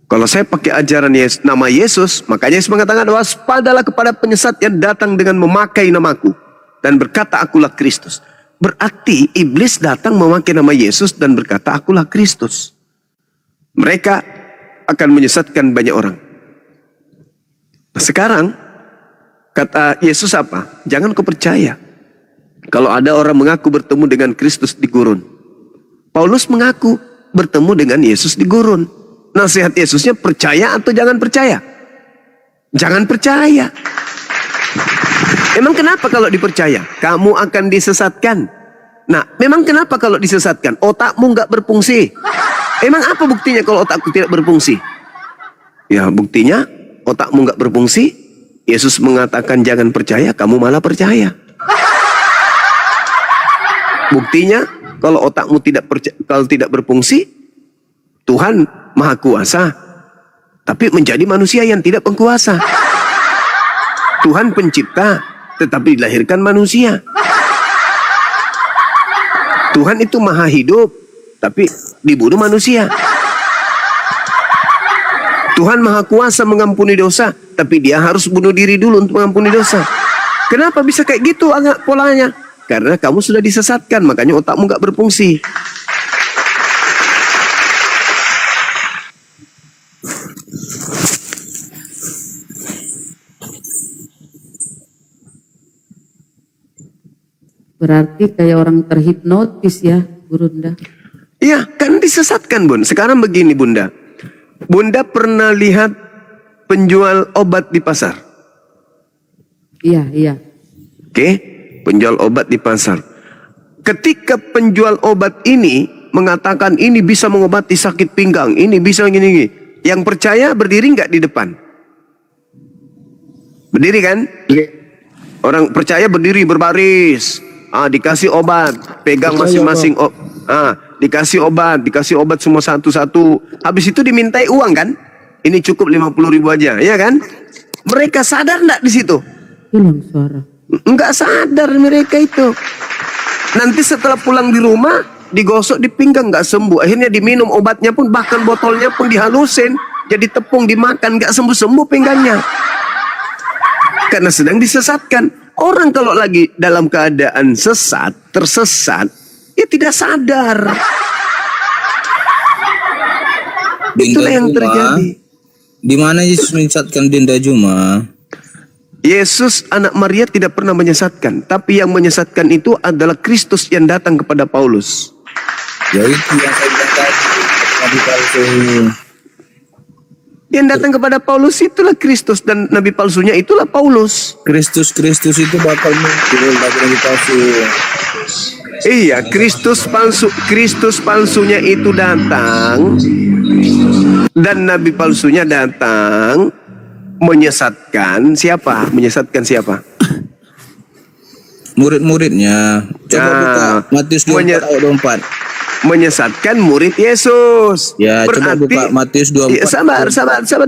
Kalau saya pakai ajaran nama Yesus, makanya Yesus mengatakan, waspadalah kepada penyesat yang datang dengan memakai namaku dan berkata, akulah Kristus. Berarti iblis datang memakai nama Yesus dan berkata, akulah Kristus. Mereka akan menyesatkan banyak orang. Sekarang, kata Yesus apa? Jangan kau percaya. Kalau ada orang mengaku bertemu dengan Kristus di gurun. Paulus mengaku bertemu dengan Yesus di gurun. Nasihat Yesusnya percaya atau jangan percaya? Jangan percaya. Emang kenapa kalau dipercaya? Kamu akan disesatkan. Nah, memang kenapa kalau disesatkan? Otakmu nggak berfungsi. Emang apa buktinya kalau otakku tidak berfungsi? Ya, buktinya otakmu nggak berfungsi. Yesus mengatakan jangan percaya, kamu malah percaya. Buktinya kalau otakmu tidak berfungsi, Tuhan Maha Kuasa, tapi menjadi manusia yang tidak berkuasa. Tuhan pencipta, tetapi dilahirkan manusia. Tuhan itu maha hidup, tapi dibunuh manusia. Tuhan maha kuasa mengampuni dosa, tapi dia harus bunuh diri dulu untuk mengampuni dosa. Kenapa bisa kayak gitu polanya? Karena kamu sudah disesatkan, makanya otakmu nggak berfungsi. Berarti kayak orang terhipnotis ya, Bunda. Iya, kan disesatkan, Bun. Sekarang begini, Bunda. Bunda pernah lihat penjual obat di pasar? Iya. Oke. penjual obat di pasar. Ketika penjual obat ini mengatakan ini bisa mengobati sakit pinggang, ini bisa gini-gini, yang percaya berdiri nggak di depan? Berdiri kan? Orang percaya berdiri berbaris. Dikasih obat, pegang masing-masing. Dikasih obat semua satu-satu. Habis itu dimintai uang kan? Ini cukup 50.000 aja, ya kan? Mereka sadar nggak di situ? Hilang suara. Nggak sadar mereka itu. Nanti setelah pulang di rumah, digosok di pinggang nggak sembuh. Akhirnya diminum obatnya pun, bahkan botolnya pun dihalusin, jadi tepung dimakan, nggak sembuh-sembuh pinggangnya. Karena sedang disesatkan. Orang kalau lagi dalam keadaan sesat, tersesat, ya tidak sadar. Itulah yang terjadi. Di mana Yesus menyesatkan Dinda Juma? Yesus anak Maria tidak pernah menyesatkan, tapi yang menyesatkan itu adalah Kristus yang datang kepada Paulus. Ya itu yang saya bilang tadi. Yang datang kepada Paulus itulah Kristus, dan nabi palsunya itulah Paulus. Kristus itu bakal muncul bagi nabi palsu. Iya, Kristus palsunya itu datang, dan nabi palsunya datang menyesatkan siapa? Menyesatkan siapa? Murid-muridnya. Coba buka Matius 24 ayat 24. Menyesatkan murid Yesus. Ya, coba buka Matius 24. Sabar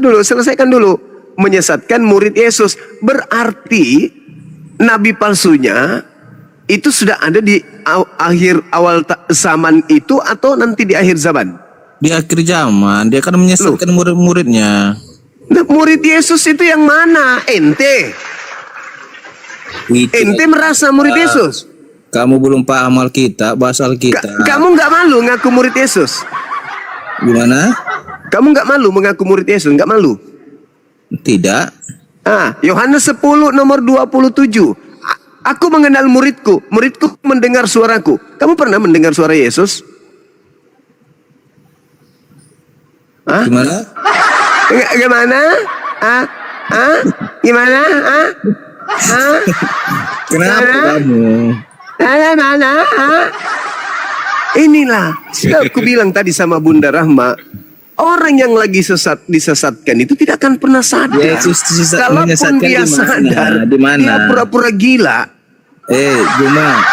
dulu, selesaikan dulu. Menyesatkan murid Yesus. Berarti nabi palsunya itu sudah ada di awal zaman itu atau nanti di akhir zaman? Di akhir zaman, dia akan menyesatkan murid-muridnya. Nah, murid Yesus itu yang mana? Ente merasa murid Yesus? Kamu belum paham Alkitab, bahasa Alkitab. Kamu nggak malu ngaku murid Yesus? Gimana? Kamu nggak malu mengaku murid Yesus? Nggak malu? Tidak. Yohanes 10 nomor 27. Aku mengenal muridku, muridku mendengar suaraku. Kamu pernah mendengar suara Yesus? Gimana? Gimana? Gimana? Kenapa kamu? Inilah, sudah aku bilang tadi sama Bunda Rahma, orang yang lagi disesatkan itu tidak akan pernah sadar. Yesus Kalaupun dia sadar, dia pura-pura gila. Juma,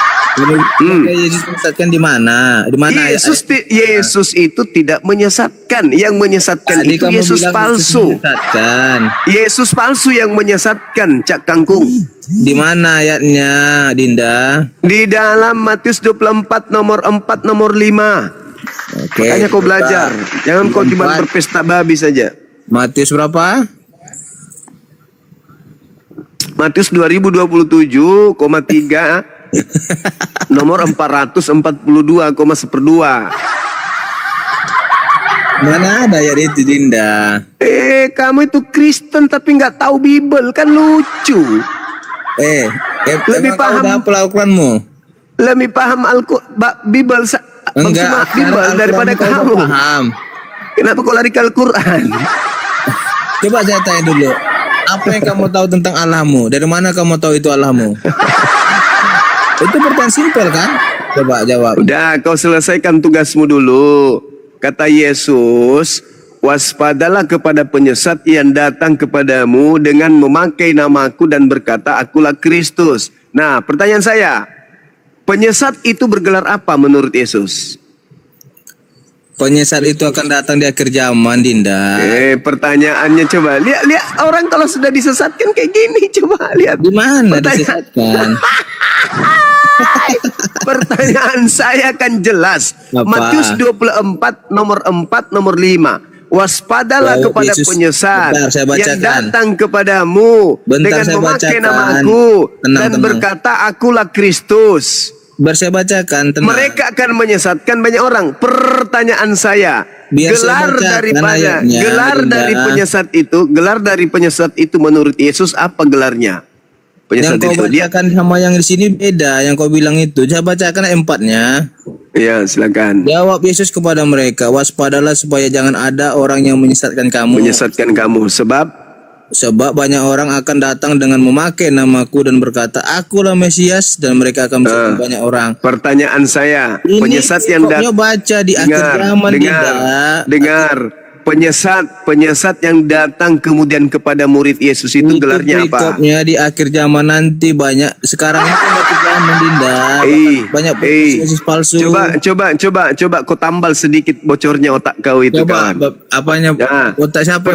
Yesus menyesatkan di mana? Di mana? Yesus itu tidak menyesatkan. Yang menyesatkan Tadi itu Yesus palsu. Yesus palsu yang menyesatkan, Cak Kangkung. Di mana ayatnya, Dinda? Di dalam Matius 24 nomor 4 nomor 5. Makanya kau belajar. Jangan kau cuma berpesta babi saja. Matius berapa? Matius 2027,3 nomor 442,1/2. Mana ada ayat itu, Dinda? Kamu itu Kristen tapi nggak tahu Bible, kan lucu. Lebih paham Al-Quranmu? Lebih paham Bible daripada kamu. Paham. Kenapa kau lari ke Al-Quran? Coba saya tanya dulu. Apa yang kamu tahu tentang Allahmu? Dari mana kamu tahu itu Allahmu? Itu pertanyaan simpel kan? Coba jawab. Udah, kau selesaikan tugasmu dulu. Kata Yesus, waspadalah kepada penyesat yang datang kepadamu dengan memakai namaku dan berkata, akulah Kristus. Nah, pertanyaan saya, penyesat itu bergelar apa menurut Yesus? Penyesat itu akan datang di akhir zaman, Dinda. Pertanyaannya coba lihat orang kalau sudah disesatkan kayak gini, coba lihat. Di mana disesatkan? Pertanyaan saya kan jelas. Matius 24 nomor 4 nomor 5. Waspadalah kepada penyesat yang datang kepadamu dengan memakai namaku dan berkata akulah Kristus. Saya bacakan, tenang. Mereka akan menyesatkan banyak orang. Pertanyaan saya, gelar dari penyesat itu menurut Yesus apa gelarnya? Penyesat yang kau bacakan sama yang di sini beda. Yang kau bilang itu, saya bacakan empatnya. Ya, silakan. Jawab Yesus kepada mereka, waspadalah supaya jangan ada orang yang menyesatkan kamu. Menyesatkan kamu, sebab Sebab banyak orang akan datang dengan memakai namaku dan berkata, akulah Mesias, dan mereka akan menyesatkan banyak orang. Pertanyaan saya, Ini penyesat yang pokoknya baca di akhir zaman dengar. Penyesat yang datang kemudian kepada murid Yesus itu gelarnya apa? Perikopnya di akhir zaman nanti banyak. Sekarang itu batu zaman Dinda. Banyak Yesus palsu. Coba kau tambal sedikit bocornya otak kau itu, Coba, kawan. apanya otak siapa?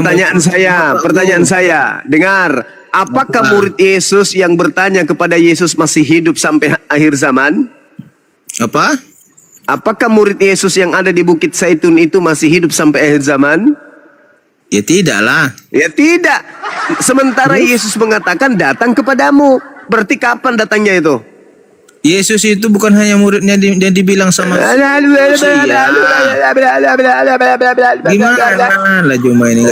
Pertanyaan saya, dengar. Apakah murid Yesus yang bertanya kepada Yesus masih hidup sampai akhir zaman? Apa? Apakah murid Yesus yang ada di Bukit Zaitun itu masih hidup sampai akhir zaman? Ya tidaklah. Ya tidak. Sementara Yesus mengatakan datang kepadamu. Berarti kapan datangnya itu? Yesus itu bukan hanya muridnya yang dibilang sama gimana lah cuma ini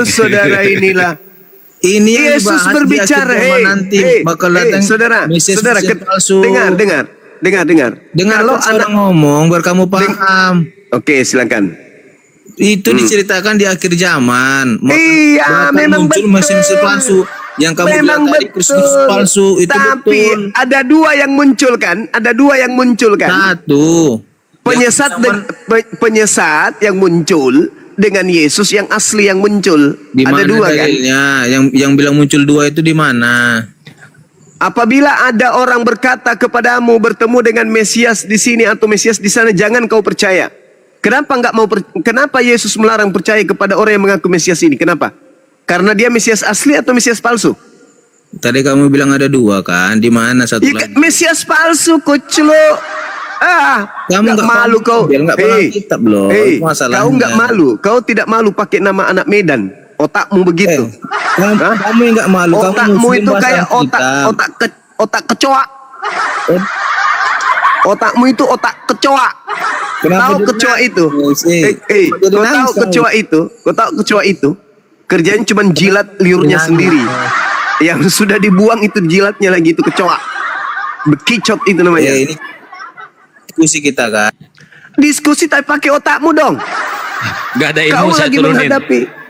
saudara inilah. Ini Yesus berbicara, bakal datang saudara, palsu. Dengar. Kalau orang ngomong biar kamu paham. Oke, silakan. Itu diceritakan di akhir zaman. Iya, memang muncul mesin-mesin palsu. Yang kamu bilang tadi Kristus palsu itu tapi betul. Ada dua yang muncul kan? Satu. Penyesat yang muncul dengan Yesus yang asli yang muncul. Ada dua dalilnya? Kan? Yang bilang muncul dua itu di mana? Apabila ada orang berkata kepadamu bertemu dengan Mesias di sini atau Mesias di sana, jangan kau percaya. Kenapa Yesus melarang percaya kepada orang yang mengaku Mesias ini? Kenapa? Karena dia Mesias asli atau Mesias palsu? Tadi kamu bilang ada dua kan? Di mana satu lagi? Mesias palsu, koclo. Kamu nggak malu kau? Kitab loh. Kau nggak malu? Kau tidak malu pakai nama anak Medan? Otakmu begitu. Kamu yang nggak malu. Otakmu itu kayak otak kecoa. Otakmu itu otak kecoa. Tahu kecoa itu? Kau tahu kecoa itu? Kerjanya cuma jilat liurnya sendiri. Yang sudah dibuang itu jilatnya lagi, itu kecoa. Bekicot itu namanya. Ini diskusi kita kan. Diskusi tapi pakai otakmu dong. Gak ada ilmu saya turunin.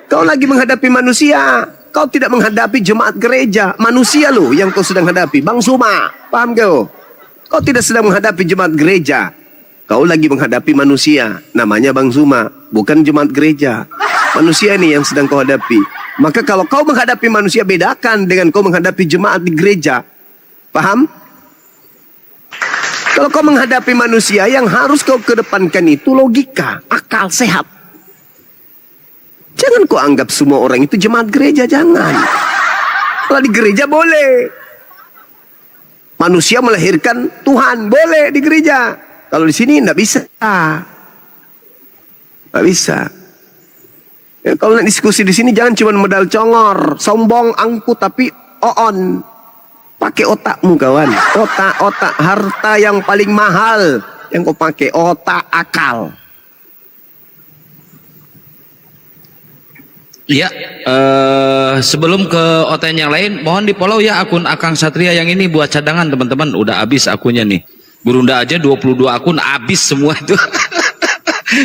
Kau lagi menghadapi manusia. Kau tidak menghadapi jemaat gereja. Manusia loh yang kau sedang hadapi. Bang Suma, paham kau? Kau tidak sedang menghadapi jemaat gereja. Kau lagi menghadapi manusia. Namanya Bang Suma, bukan jemaat gereja. Manusia ini yang sedang kau hadapi. Maka kalau kau menghadapi manusia, bedakan dengan kau menghadapi jemaat di gereja. Paham? Kalau kau menghadapi manusia, yang harus kau kedepankan itu logika, akal sehat. Jangan kau anggap semua orang itu jemaat gereja, jangan. Kalau di gereja boleh. Manusia melahirkan Tuhan, boleh di gereja. Kalau di sini tidak bisa. Tidak bisa. Ya, kalau nak diskusi di sini jangan cuma modal congor, sombong, angkuh, tapi on. Pakai otakmu kawan. Otak harta yang paling mahal yang kau pakai, otak akal. Ya, sebelum ke OTN yang lain, mohon di follow ya akun Akang Satria yang ini buat cadangan teman-teman. Udah habis akunnya nih. Gurunda aja 22 akun habis semua itu.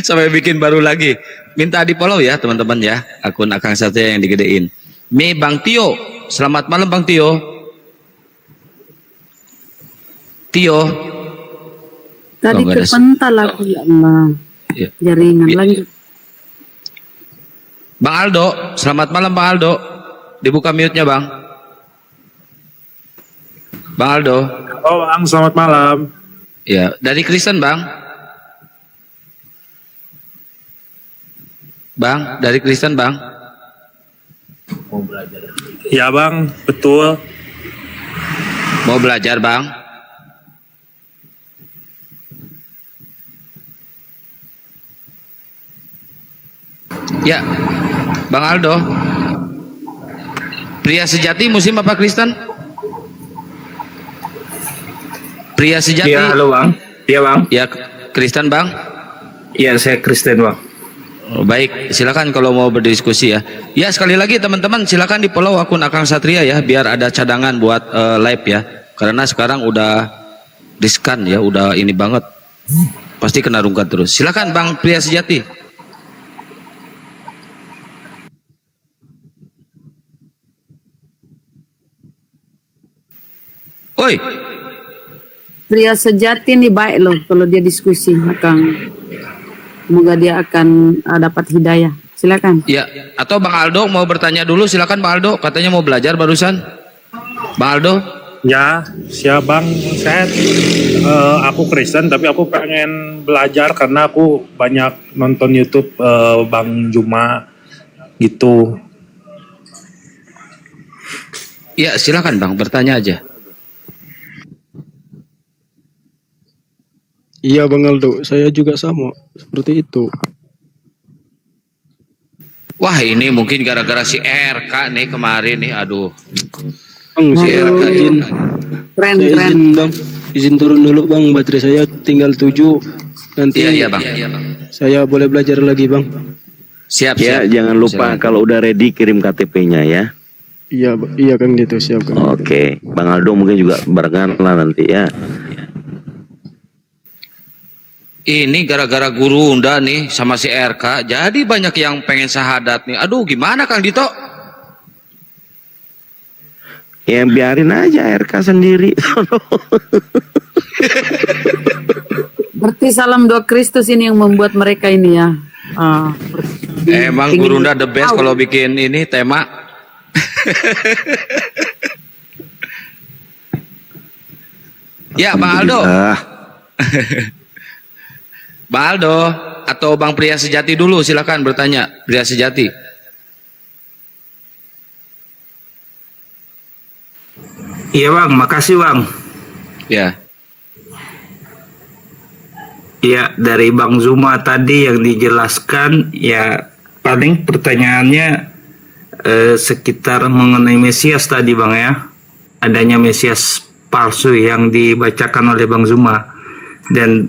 Sampai bikin baru lagi. Minta di follow ya teman-teman ya, akun Akang Satria yang digedein. Bang Tio, selamat malam Bang Tio. Tadi kepental aku, ya Allah. Jaringan lanjut. Bang Aldo, selamat malam Bang Aldo. Dibuka mute-nya Bang. Bang Aldo. Oh Bang, selamat malam. Ya, dari Kristen Bang. Bang, dari Kristen Bang. Mau belajar. Ya Bang, betul. Mau belajar Bang. Ya, Bang Aldo. Pria sejati Muslim apa Kristen? Pria sejati. Iya, halo Bang. Iya Bang. Ya, Kristen Bang. Iya, saya Kristen Bang. Oh, baik, silakan kalau mau berdiskusi ya. Ya, sekali lagi teman-teman silakan di follow akun Akang Satria ya, biar ada cadangan buat live ya. Karena sekarang udah riskan ya, udah ini banget. Pasti kena rungkat terus. Silakan Bang Pria Sejati. Oi. Pria sejati ini baik loh kalau dia diskusi, Kang. Semoga dia akan dapat hidayah. Silakan. Ya, atau Bang Aldo mau bertanya dulu, silakan Bang Aldo. Katanya mau belajar barusan. Bang Aldo. Ya, siap bang. Saya aku Kristen tapi aku pengen belajar karena aku banyak nonton YouTube Bang Juma gitu. Ya, silakan Bang, bertanya aja. Iya Bang Aldo, saya juga sama seperti itu. Wah, ini mungkin gara-gara si RK nih kemarin nih, aduh. Bang, Si saya RK izin, Keren, saya keren. izin Bang, izin turun dulu Bang, baterai saya tinggal 7. Nanti Iya Bang. saya boleh belajar lagi Bang. Siap, Ya, siap. jangan lupa Silakan. kalau udah ready kirim KTP-nya ya. Iya, iya Kang gitu, siap Kang. Oke, Bang Aldo mungkin juga barengan lah nanti ya. Ini gara-gara guru Unda nih sama si RK, jadi banyak yang pengen syahadat nih. Aduh, gimana Kang Dito? Ya biarin aja RK sendiri. Berarti salam doa Kristus ini yang membuat mereka ini ya. Emang guru Unda the best kalau bikin ini tema. Ya, Bang Aldo. Bang Aldo atau Bang Pria Sejati dulu, silakan bertanya. Pria Sejati. Iya bang, makasih bang. Ya. Ya, dari Bang Zuma tadi yang dijelaskan, ya paling pertanyaannya sekitar mengenai Mesias tadi bang ya. Adanya Mesias palsu yang dibacakan oleh Bang Zuma. Dan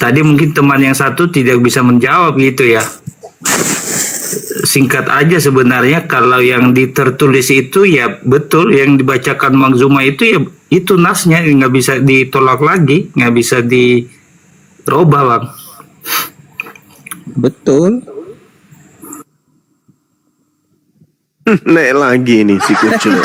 tadi mungkin teman yang satu tidak bisa menjawab gitu ya. Singkat aja sebenarnya kalau yang tertulis itu ya betul, yang dibacakan Bang Zuma itu ya itu nasnya, nggak bisa ditolak lagi, nggak bisa dirubah bang. Betul. Nek lagi nih si kucing.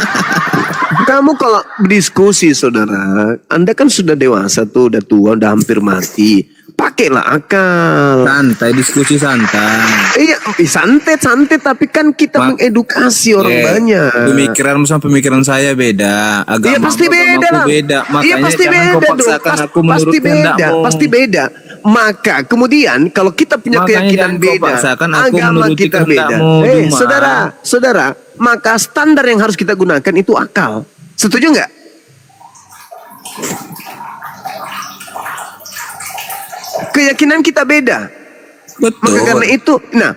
Kamu kalau berdiskusi saudara, Anda kan sudah dewasa tuh, udah tua, udah hampir mati. Pakailah akal. Santai, diskusi santai. Iya, santai tapi kan kita mengedukasi orang banyak. Pemikiran sama pemikiran saya beda. Agama Iya pasti beda lah. beda. Makanya Iya pasti jangan beda kau dong. paksakan aku menurut Pasti beda, kehendakmu. pasti beda. Maka kemudian kalau kita punya Makanya keyakinan jangan kau beda, paksakan aku agama menuruti kita beda. kehendakmu, Juma. Saudara, maka standar yang harus kita gunakan itu akal. Setuju nggak? Keyakinan kita beda. Betul. Maka karena itu,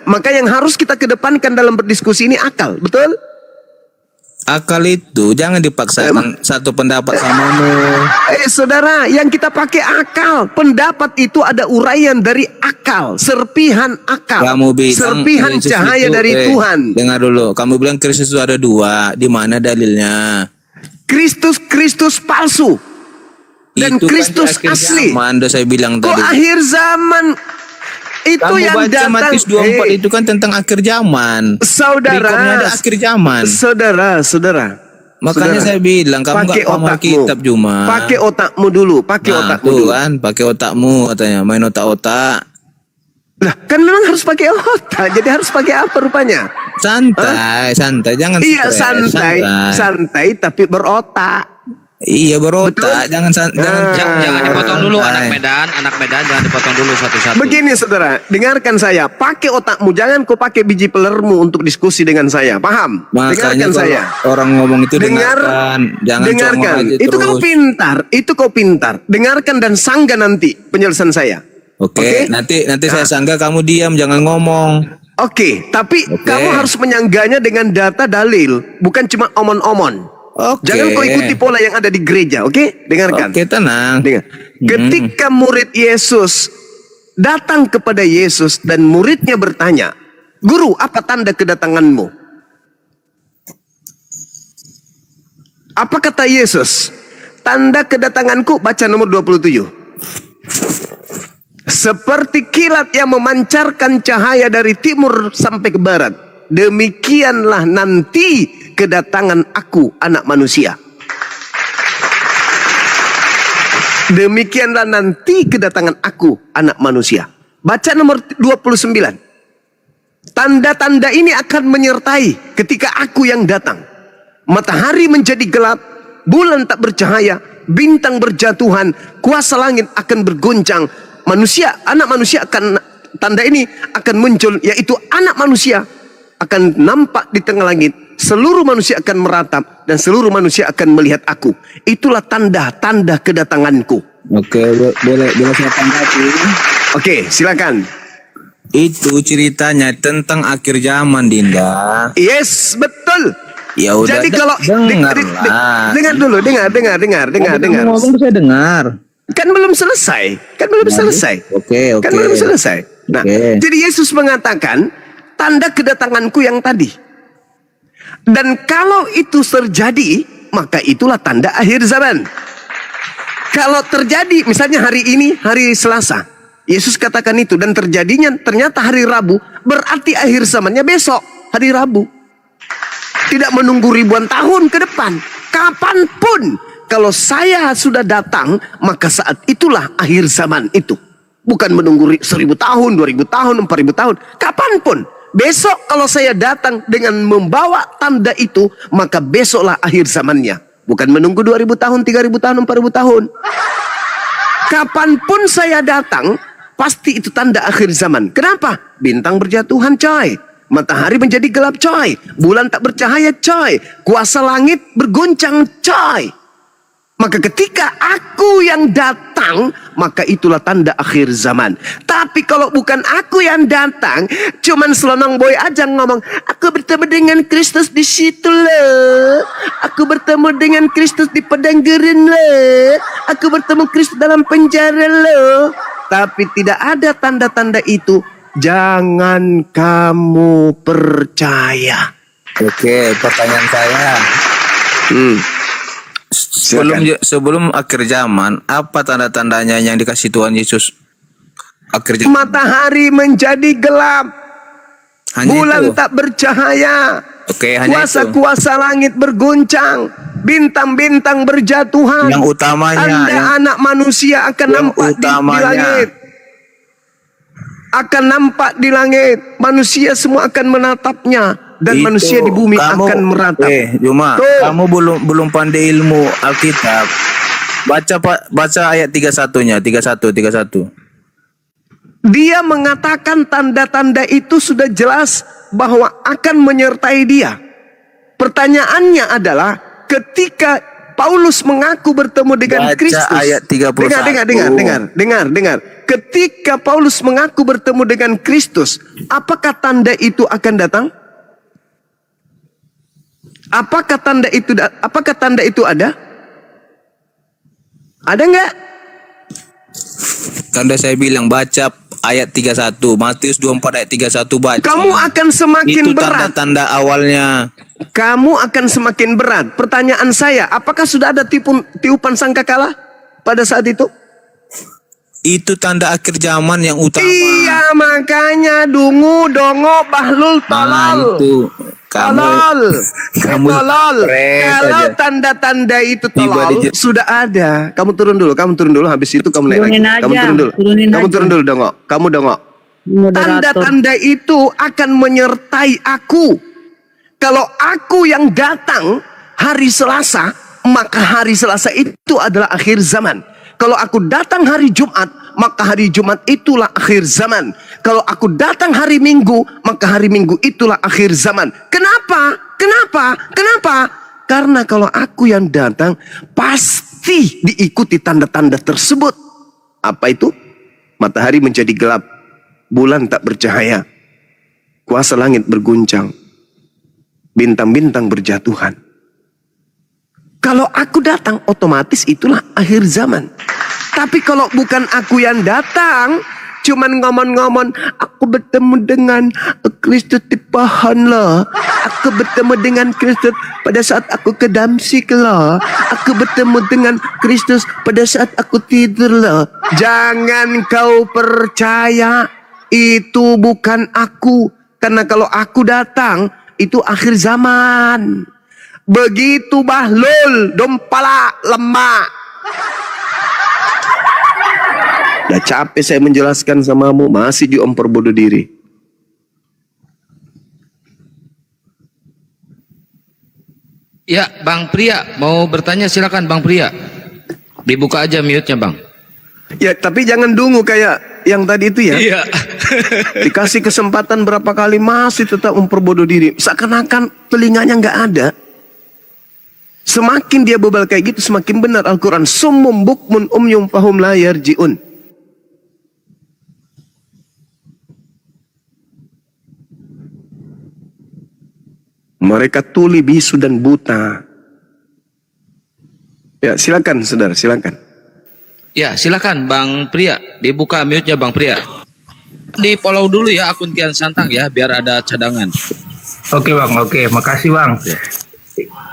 maka yang harus kita kedepankan dalam berdiskusi ini akal, betul? Akal itu jangan dipaksakan satu pendapat samamu. Saudara, yang kita pakai akal. Pendapat itu ada uraian dari akal, serpihan akal, Kamu bilang serpihan Kristus cahaya itu, dari Tuhan. Dengar dulu, kamu bilang Kristus itu ada dua. Di mana dalilnya? Kristus palsu dan Itu Kristus kan di akhir asli. zaman, udah saya bilang Kok tadi. akhir zaman? Itu Kamu yang baca datang. Matius 24 itu kan tentang akhir zaman. Rekomnya ada akhir zaman. Saudara. Makanya saya bilang kamu pakai nggak paham otakmu. kitab Juma. Pakai otakmu dulu, pakai otakmu tuh dulu. kan, pakai otakmu katanya, main otak-otak. Lah, kan memang harus pakai otak. Jadi harus pakai apa rupanya? Santai, santai, jangan Iya, stres, santai tapi berotak. Iya, berotak, jangan Jangan dipotong dulu anak Medan jangan dipotong dulu satu-satu. Begini saudara, dengarkan saya. Pakai otakmu, jangan kau pakai biji pelermu untuk diskusi dengan saya. Paham? Makanya Dengarkan kalau saya. orang ngomong itu dengarkan, jangan dengarkan. congong aja Itu terus. kau pintar. Dengarkan dan sanggah nanti penjelasan saya. Oke, nanti saya sanggah, kamu diam, jangan ngomong. Oke, tapi kamu harus menyanggahnya dengan data dalil, bukan cuma omon-omon. Jangan kau ikuti pola yang ada di gereja, oke? Dengarkan. Oke, tenang. Dengar. Ketika murid Yesus datang kepada Yesus dan muridnya bertanya, "Guru, apa tanda kedatanganmu?" Apa kata Yesus? Tanda kedatanganku, baca nomor 27. Seperti kilat yang memancarkan cahaya dari timur sampai ke barat, demikianlah nanti kedatangan aku, anak manusia. Demikianlah nanti kedatangan aku, anak manusia. Baca nomor 29. Tanda-tanda ini akan menyertai ketika aku yang datang. Matahari menjadi gelap, bulan tak bercahaya, bintang berjatuhan, kuasa langit akan bergoncang. Anak manusia akan, tanda ini akan muncul, yaitu anak manusia akan nampak di tengah langit. Seluruh manusia akan meratap dan seluruh manusia akan melihat aku. Itulah tanda-tanda kedatanganku. Oke, boleh saya tanggapi? Oke, silakan. Itu ceritanya tentang akhir zaman, Dinda. Yes, betul. Ya udah. Jadi kalau dengar dulu, dengar. Ngomong saya dengar. Kan belum selesai. Oke. Kan belum selesai. Nah, jadi Yesus mengatakan tanda kedatanganku yang tadi. Dan kalau itu terjadi, maka itulah tanda akhir zaman. Kalau terjadi, misalnya hari ini, hari Selasa, Yesus katakan itu, dan terjadinya ternyata hari Rabu, berarti akhir zamannya besok, hari Rabu. Tidak menunggu ribuan tahun ke depan. Kapanpun, kalau saya sudah datang, maka saat itulah akhir zaman itu. Bukan menunggu 1000 tahun, 2000 tahun, 4000 tahun. Kapanpun. Besok kalau saya datang dengan membawa tanda itu, maka besoklah akhir zamannya. Bukan menunggu 2000 tahun, 3000 tahun, 4000 tahun. Kapanpun saya datang, pasti itu tanda akhir zaman. Kenapa? Bintang berjatuhan, coy. Matahari menjadi gelap, coy. Bulan tak bercahaya, coy. Kuasa langit bergoncang, coy. Maka ketika aku yang datang, maka itulah tanda akhir zaman. Tapi kalau bukan aku yang datang, cuman selonong boy aja ngomong, aku bertemu dengan Kristus di situ loh. Aku bertemu dengan Kristus di padang gurun loh. Aku bertemu Kristus dalam penjara loh. Tapi tidak ada tanda-tanda itu. Jangan kamu percaya. Oke, pertanyaan saya. Sebelum akhir zaman, apa tanda-tandanya yang dikasih Tuhan Yesus akhir zaman? Matahari menjadi gelap, bulan tak bercahaya, kuasa-kuasa langit berguncang, bintang-bintang berjatuhan. Yang utamanya, anak manusia akan nampak di langit. Akan nampak di langit. Manusia semua akan menatapnya. Dan itu, manusia di bumi akan meratap. Juma, kamu belum pandai ilmu Alkitab. Baca ayat 31-nya, 31. Dia mengatakan tanda-tanda itu sudah jelas bahwa akan menyertai dia. Pertanyaannya adalah ketika Paulus mengaku bertemu dengan Kristus. Ayat 31. Dengar. Ketika Paulus mengaku bertemu dengan Kristus, apakah tanda itu akan datang? Apakah tanda itu ada? Ada enggak? Tanda saya bilang baca ayat 31, Matius 24 ayat 31 baca. Kamu akan semakin itu berat. Tanda-tanda awalnya. Kamu akan semakin berat. Pertanyaan saya, apakah sudah ada tiupan sangkakala pada saat itu? Itu tanda akhir zaman yang utama. Iya, makanya dungu, dongo, bahlul, tolol. Itu kamu tolol. Kalau tanda-tanda itu tolol sudah ada. Kamu turun dulu. Habis itu kamu naik lagi. Kamu turun dulu, dongo. Kamu dongo. Tanda-tanda itu akan menyertai aku. Kalau aku yang datang hari Selasa, maka hari Selasa itu adalah akhir zaman. Kalau aku datang hari Jumat, maka hari Jumat itulah akhir zaman. Kalau aku datang hari Minggu, maka hari Minggu itulah akhir zaman. Kenapa? Karena kalau aku yang datang, pasti diikuti tanda-tanda tersebut. Apa itu? Matahari menjadi gelap, bulan tak bercahaya, kuasa langit berguncang, bintang-bintang berjatuhan. Kalau aku datang, otomatis itulah akhir zaman. Tapi kalau bukan aku yang datang, cuman ngomong-ngomong, aku bertemu dengan Kristus di pohon loh. Aku bertemu dengan Kristus pada saat aku ke Damsik loh. Aku bertemu dengan Kristus pada saat aku tidur loh. Jangan kau percaya, itu bukan aku. Karena kalau aku datang, itu akhir zaman. Begitu bahlul, dompala, lemak. Udah capek saya menjelaskan samamu, masih juga memperbodoh diri. Ya, Bang Pria mau bertanya, silakan Bang Pria. Dibuka aja mute-nya, Bang. Ya, tapi jangan dungu kayak yang tadi itu ya. Iya. Dikasih kesempatan berapa kali masih tetap memperbodoh diri. Seakan-akan telinganya nggak ada. Semakin dia bebal kayak gitu, semakin benar Al-Quran. Summum bukmun umyum fahum la yarji'un. Mereka tuli, bisu, dan buta. Ya, silakan saudara, silakan. Ya, silakan Bang Pria. Dibuka mute-nya Bang Pria. Di follow dulu ya akun Kian Santang ya, biar ada cadangan. Oke Bang, oke, makasih Bang.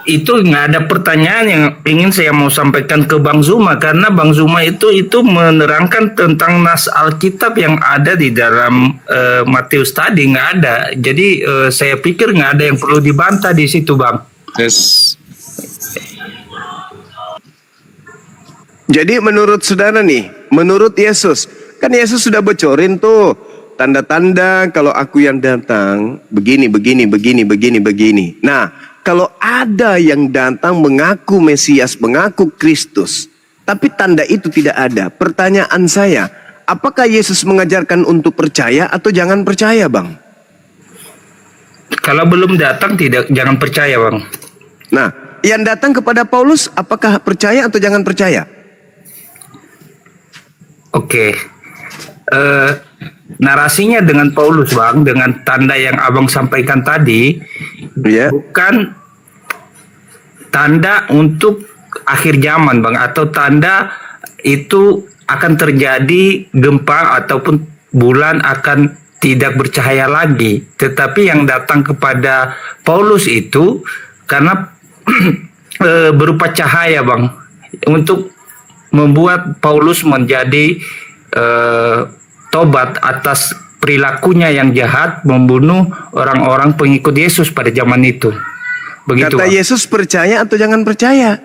Itu nggak ada pertanyaan yang ingin saya mau sampaikan ke Bang Zuma, karena Bang Zuma itu menerangkan tentang nas Alkitab yang ada di dalam Matius tadi, nggak ada. Jadi saya pikir nggak ada yang perlu dibantah di situ, Bang. Yes. Jadi menurut saudara nih, menurut Yesus, kan Yesus sudah bocorin tuh tanda-tanda kalau aku yang datang begini. Nah, kalau ada yang datang mengaku Mesias, mengaku Kristus, tapi tanda itu tidak ada. Pertanyaan saya, apakah Yesus mengajarkan untuk percaya atau jangan percaya, Bang? Kalau belum datang jangan percaya, Bang. Nah, yang datang kepada Paulus, apakah percaya atau jangan percaya? Oke. Narasinya dengan Paulus, Bang, dengan tanda yang Abang sampaikan tadi, bukan tanda untuk akhir zaman, Bang, atau tanda itu akan terjadi gempa ataupun bulan akan tidak bercahaya lagi. Tetapi yang datang kepada Paulus itu karena berupa cahaya, Bang, untuk membuat Paulus menjadi tobat atas perilakunya yang jahat, membunuh orang-orang pengikut Yesus pada zaman itu. Begitu, Kata Bang. Yesus percaya atau jangan percaya?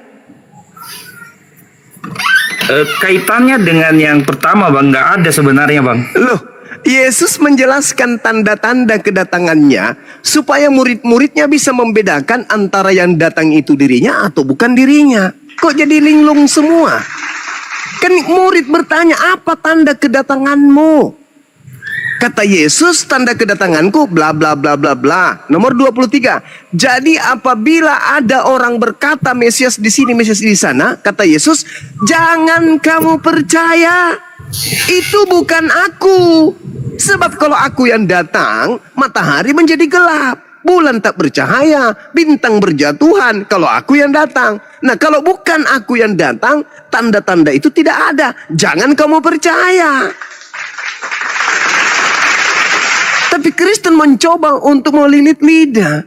Kaitannya dengan yang pertama, Bang, nggak ada sebenarnya, Bang. Loh, Yesus menjelaskan tanda-tanda kedatangannya supaya murid-muridnya bisa membedakan antara yang datang itu dirinya atau bukan dirinya. Kok jadi linglung semua? Kan murid bertanya, apa tanda kedatanganmu? Kata Yesus, tanda kedatanganku bla bla bla bla bla. Nomor 23. Jadi apabila ada orang berkata Mesias di sini, Mesias di sana, kata Yesus, jangan kamu percaya. Itu bukan aku. Sebab kalau aku yang datang, matahari menjadi gelap, bulan tak bercahaya, bintang berjatuhan kalau aku yang datang. Nah, kalau bukan aku yang datang, tanda-tanda itu tidak ada. Jangan kamu percaya. Tapi Kristen mencoba untuk melilit lidah.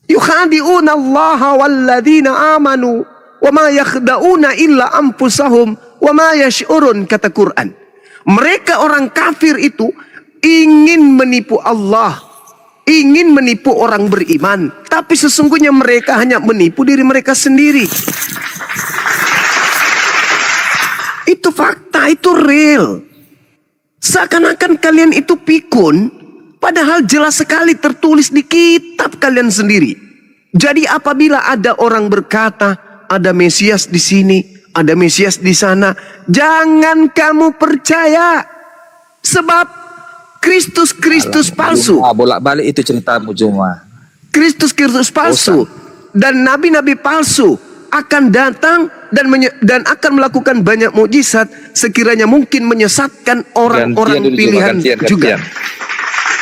Yukhadi'una Allah walladzina amanu wa ma yakhda'una illa anfusahum wa ma yash'urun, kata Quran. Mereka orang kafir itu ingin menipu Allah, ingin menipu orang beriman, tapi sesungguhnya mereka hanya menipu diri mereka sendiri. Itu fakta, itu real. Seakan-akan kalian itu pikun, padahal jelas sekali tertulis di kitab kalian sendiri. Jadi apabila ada orang berkata, ada Mesias di sini, ada Mesias di sana, jangan kamu percaya. Sebab Kristus palsu. Bolak-balik itu ceritamu cuma. Kristus palsu dan nabi-nabi palsu akan datang dan akan melakukan banyak mukjizat, sekiranya mungkin menyesatkan orang-orang pilihan juga.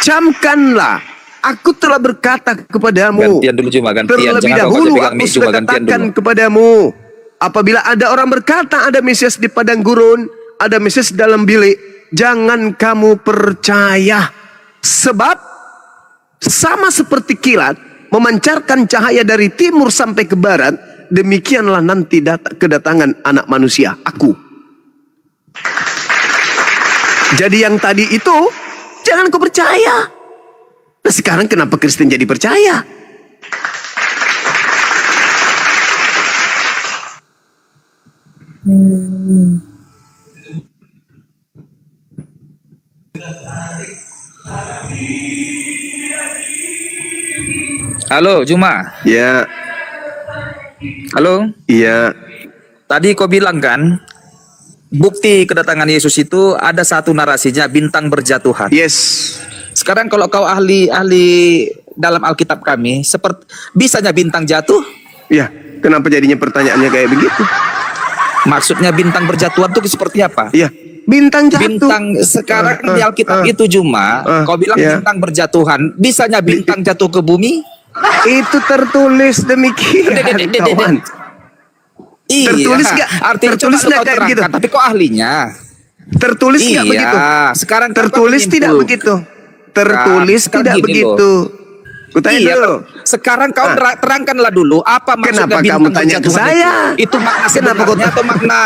Camkanlah, aku telah berkata kepadamu. Terlebih dahulu aku sudah katakan kepadamu, apabila ada orang berkata ada Mesias di padang gurun, ada Mesias dalam bilik, jangan kamu percaya. Sebab sama seperti kilat memancarkan cahaya dari timur sampai ke barat, demikianlah nanti kedatangan anak manusia, aku. Jadi yang tadi itu jangan kau percaya. Nah sekarang kenapa Kristen jadi percaya? Halo, Juma. Ya. Halo. Iya. Tadi kau bilang kan, bukti kedatangan Yesus itu ada satu narasinya bintang berjatuhan. Yes. Sekarang kalau kau ahli dalam Alkitab kami, seperti bisanya bintang jatuh? Ya, kenapa jadinya pertanyaannya kayak begitu? Maksudnya bintang berjatuhan itu seperti apa? Iya, bintang jatuh. Bintang sekarang di Alkitab itu Juma, kau bilang bintang berjatuhan, bisanya bintang jatuh ke bumi? Itu tertulis demikian, kawan. Iya, tertulis nggak? Artinya Tertulis coba nggak kau kayak terangkan, begitu? tapi kok ahlinya? Tertulis nggak Iya, begitu? sekarang tertulis tidak begitu. Tertulis sekarang tidak gini begitu. Kutanya Iya, dulu. sekarang kau terangkanlah dulu apa maksudnya Kenapa bintang kamu tanya ke berjatuhan saya? Itu makna Kenapa sebenarnya atau makna?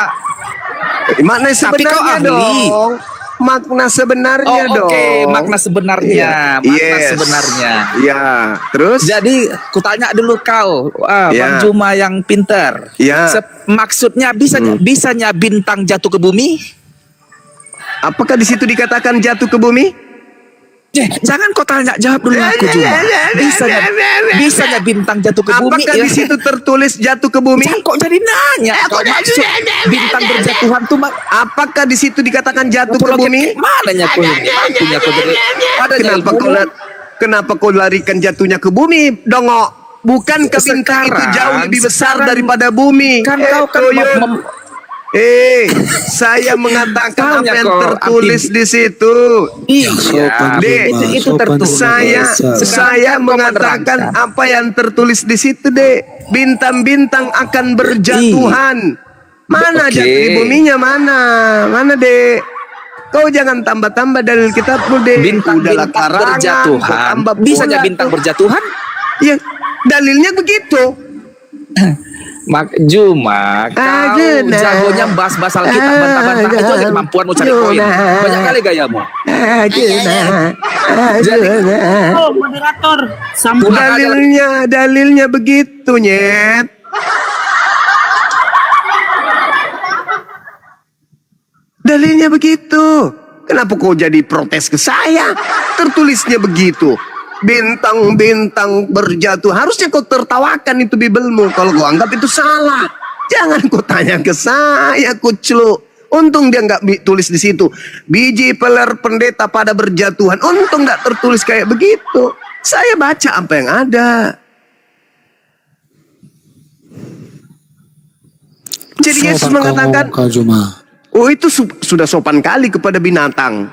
Makna Tapi kau sebenarnya ahli. dong. Makna sebenarnya Oh, dong. oke, makna sebenarnya, makna sebenarnya. Ya, terus? Jadi, kutanya dulu kau, Bang Ya. Juma yang pintar. Ya. Maksudnya bisanya bintang jatuh ke bumi? Apakah di situ dikatakan jatuh ke bumi? Jangan kau tanya jawab dulu aku Juma. Bisanya bintang jatuh ke bumi. Apakah di situ tertulis jatuh ke bumi? Jangan kok jadi nanya. Kau maksud bintang berjatuhan tuh apakah di situ dikatakan jatuh ke bumi? Mananya kau? Mantunya kau jadi. Kenapa kau larikan jatuhnya ke bumi, Dongo? Bukankah bintang itu jauh lebih besar daripada bumi? Kan kau kan saya mengatakan apa yang tertulis di situ. Iya, itu tertulis. Saya mengatakan apa yang tertulis di situ, Dek. Bintang-bintang akan berjatuhan. Mana jatuh di buminya, mana, Dek? Kau jangan tambah-tambah dalil kitabmu, Dek. Bintang-bintang berjatuhan. Bisanya bintang berjatuhan? Ya, dalilnya begitu. Juma, kau jagonya bahas-bahas Alkitab bantah-bantah itu aja kemampuanmu cari poin. Banyak kali gayamu. Oh, moderator. Dalilnya begitu, Nyet. Dalilnya begitu. Kenapa kau jadi protes ke saya? Tertulisnya begitu. Bintang-bintang berjatuh. Harusnya kau tertawakan itu Bibelmu. Kalau kau anggap itu salah, jangan kau tanya ke saya, kuclu. Untung dia nggak tulis di situ. Biji peler pendeta pada berjatuhan. Untung nggak tertulis kayak begitu. Saya baca apa yang ada. Jadi Yesus mengatakan, oh itu sudah sopan kali kepada binatang.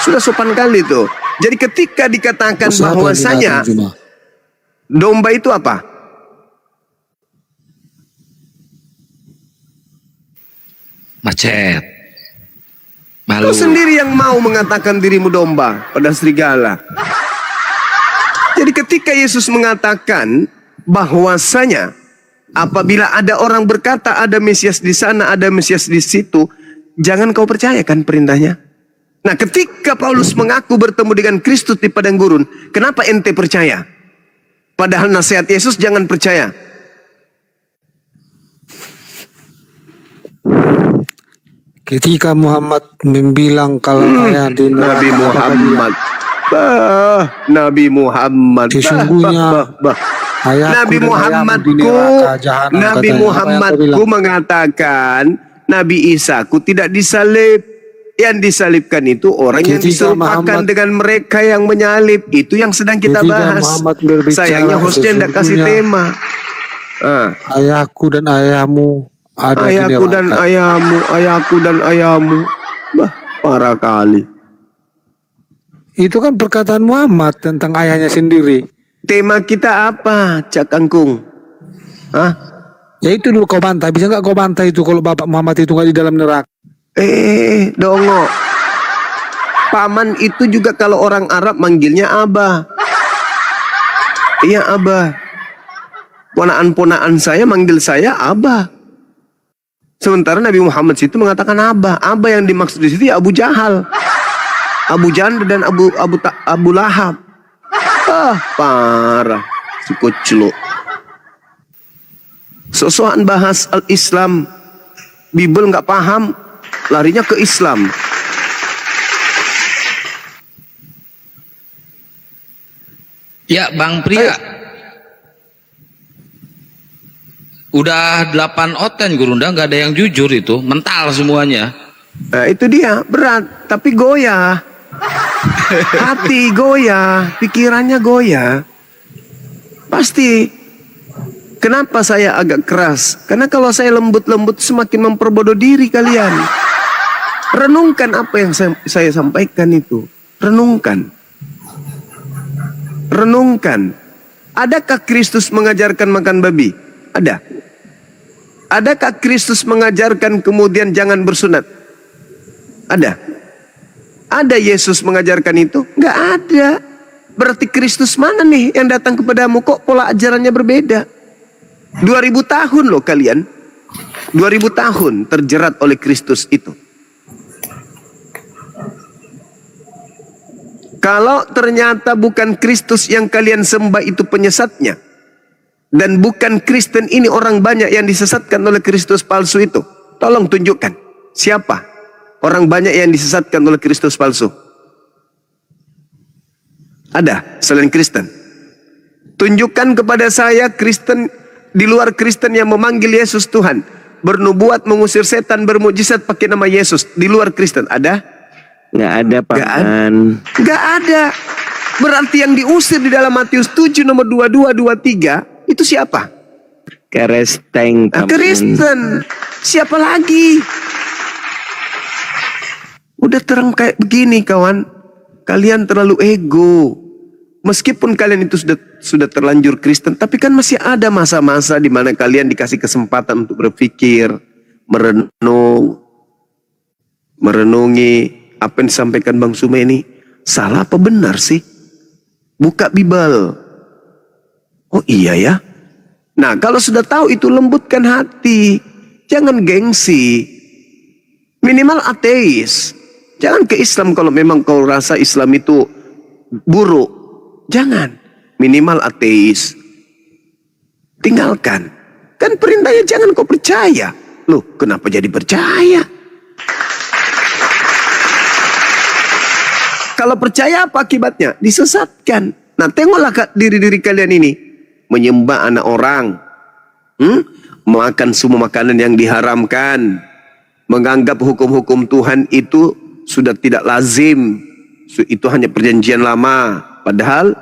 Sudah sopan kali itu. Jadi ketika dikatakan bahwasanya domba itu apa? Macet. Kau sendiri yang mau mengatakan dirimu domba pada serigala. Jadi ketika Yesus mengatakan bahwasanya apabila ada orang berkata ada Mesias di sana, ada Mesias di situ, jangan kau percayakan perintahnya. Nah, ketika Paulus mengaku bertemu dengan Kristus di padang gurun, kenapa ente percaya? Padahal nasihat Yesus jangan percaya. Ketika Muhammad membilang kalau Nabi Muhammad, Nabi Muhammad, sesungguhnya Nabi Muhammadku mengatakan Nabi Isa ku tidak disalib. Yang disalibkan itu orang yang diserupakan dengan mereka yang menyalib. Itu yang sedang kita bahas. Sayangnya hostnya tidak kasih tema. Ayahku dan ayahmu ada di neraka. Ayahku dan ayahmu. Bah, parah kali. Itu kan perkataan Muhammad tentang ayahnya sendiri. Tema kita apa, Cak Kangkung? Ya itu dulu kau bantah. Bisa nggak kau bantah itu kalau Bapak Muhammad itu nggak di dalam neraka? Dongo. Paman itu juga kalau orang Arab manggilnya Abah. Iya, Abah. Ponaan-ponaan saya manggil saya Abah. Sementara Nabi Muhammad itu mengatakan Abah. Abah yang dimaksud di situ ya Abu Jahal, Abu Janda dan Abu Lahab. Parah si kucluk. Sosokan bahas al-Islam, Bibel nggak paham, larinya ke Islam. Ya, Bang Pria. Udah 8 oten Gurunda, nggak ada yang jujur itu, mental semuanya. Nah, itu dia, berat, tapi goyah. Hati goyah, pikirannya goyah. Pasti. Kenapa saya agak keras? Karena kalau saya lembut-lembut semakin memperbodoh diri kalian. Renungkan apa yang saya sampaikan itu. Renungkan. Renungkan. Adakah Kristus mengajarkan makan babi? Ada. Adakah Kristus mengajarkan kemudian jangan bersunat? Ada. Ada Yesus mengajarkan itu? Nggak ada. Berarti Kristus mana nih yang datang kepadamu? Kok pola ajarannya berbeda? 2000 tahun loh kalian. 2000 tahun terjerat oleh Kristus itu. Kalau ternyata bukan Kristus yang kalian sembah itu penyesatnya, dan bukan Kristen ini orang banyak yang disesatkan oleh Kristus palsu itu, tolong tunjukkan siapa orang banyak yang disesatkan oleh Kristus palsu. Ada selain Kristen? Tunjukkan kepada saya Kristen di luar Kristen yang memanggil Yesus Tuhan, bernubuat, mengusir setan, bermujizat pakai nama Yesus. Di luar Kristen ada? Nggak ada, Pak. Nggak ada. Berarti yang diusir di dalam Matius 7 nomor 22, 23 itu siapa? Kristen. Kristen. Siapa lagi? Udah terang kayak begini kawan. Kalian terlalu ego. Meskipun kalian itu sudah terlanjur Kristen, tapi kan masih ada masa-masa di mana kalian dikasih kesempatan untuk berpikir, merenungi apa yang disampaikan Bang Suma ini. Salah apa benar sih? Buka Bible. Oh iya ya. Nah, kalau sudah tahu itu, lembutkan hati. Jangan gengsi. Minimal ateis. Jangan ke Islam kalau memang kau rasa Islam itu buruk. Jangan. Minimal ateis. Tinggalkan. Kan perintahnya jangan kau percaya. Loh, kenapa jadi percaya? Kalau percaya apa akibatnya? Disesatkan. Nah, tengoklah diri-diri kalian ini. Menyembah anak orang. Makan semua makanan yang diharamkan. Menganggap hukum-hukum Tuhan itu sudah tidak lazim. Itu hanya perjanjian lama. Padahal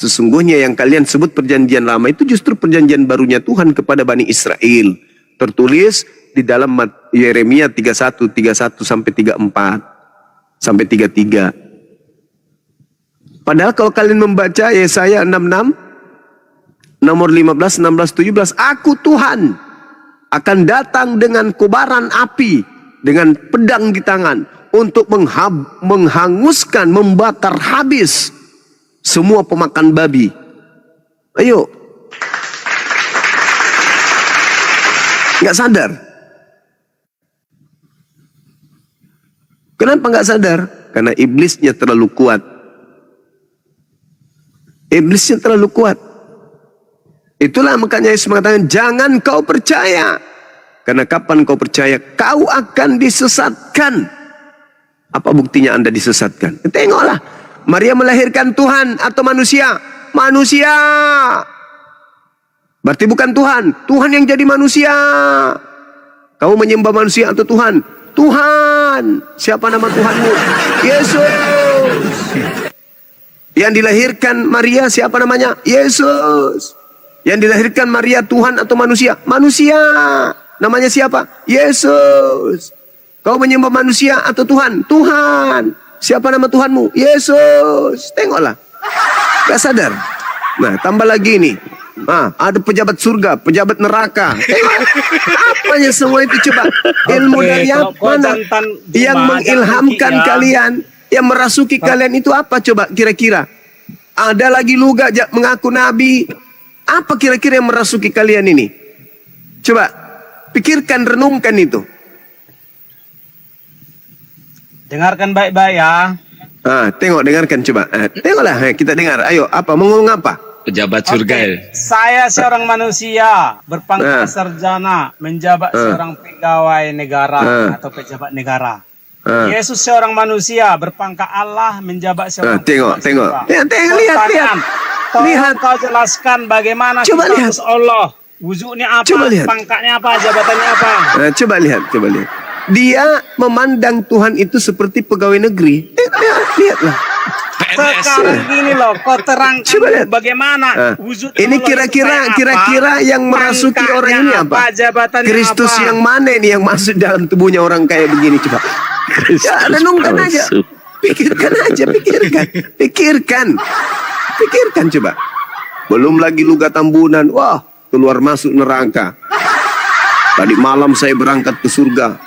sesungguhnya yang kalian sebut perjanjian lama itu justru perjanjian barunya Tuhan kepada Bani Israel. Tertulis di dalam Yeremia 31 sampai 34 sampai 33. Padahal kalau kalian membaca Yesaya 66 nomor 15, 16, 17, aku Tuhan akan datang dengan kobaran api, dengan pedang di tangan, untuk menghanguskan, membakar habis semua pemakan babi. Ayo. Nggak sadar? Kenapa nggak sadar? Karena iblisnya terlalu kuat. Iblisnya terlalu kuat. Itulah makanya Yesus mengatakan, jangan kau percaya. Karena kapan kau percaya, kau akan disesatkan. Apa buktinya Anda disesatkan? Tengoklah. Maria melahirkan Tuhan atau manusia? Manusia. Berarti bukan Tuhan. Tuhan yang jadi manusia. Kamu menyembah manusia atau Tuhan? Tuhan. Siapa nama Tuhanmu? Yesus. Yang dilahirkan Maria siapa namanya? Yesus. Yang dilahirkan Maria Tuhan atau manusia? Manusia. Namanya siapa? Yesus. Kau menyembah manusia atau Tuhan? Tuhan. Siapa nama Tuhanmu? Yesus. Tengoklah. Gak sadar. Nah, tambah lagi nih. Nah, ada pejabat surga, pejabat neraka. Tengok. Apanya semua itu coba? Ilmu dari mana? Yang mengilhamkan kalian, yang merasuki kalian itu apa coba kira-kira? Ada lagi luga mengaku nabi. Apa kira-kira yang merasuki kalian ini? Coba pikirkan, renungkan itu. Dengarkan baik-baik ya. Tengok, dengarkan coba. Tengoklah, kita dengar. Ayo, apa? Mau ngomong apa? Pejabat surga. Saya seorang manusia berpangkat sarjana, menjabat seorang pegawai negara atau pejabat negara. Yesus seorang manusia berpangkat Allah, menjabat seorang tengok. Lihat. Tolong kau jelaskan bagaimana Coba lihat. status Allah. Wujudnya apa? Coba lihat. Pangkatnya apa? Jabatannya apa? Nah, coba lihat. Dia memandang Tuhan itu seperti pegawai negeri. Lihatlah. Sekarang gini loh, kau terangkan bagaimana wujud Ini kira-kira yang merasuki orang ini apa? Jabatannya Kristus apa? yang mana ini yang masuk dalam tubuhnya orang kayak begini coba? Ya, renungkan aja. Pikirkan coba. Belum lagi luga tambunan. Wah, keluar masuk neraka. Tadi malam saya berangkat ke surga.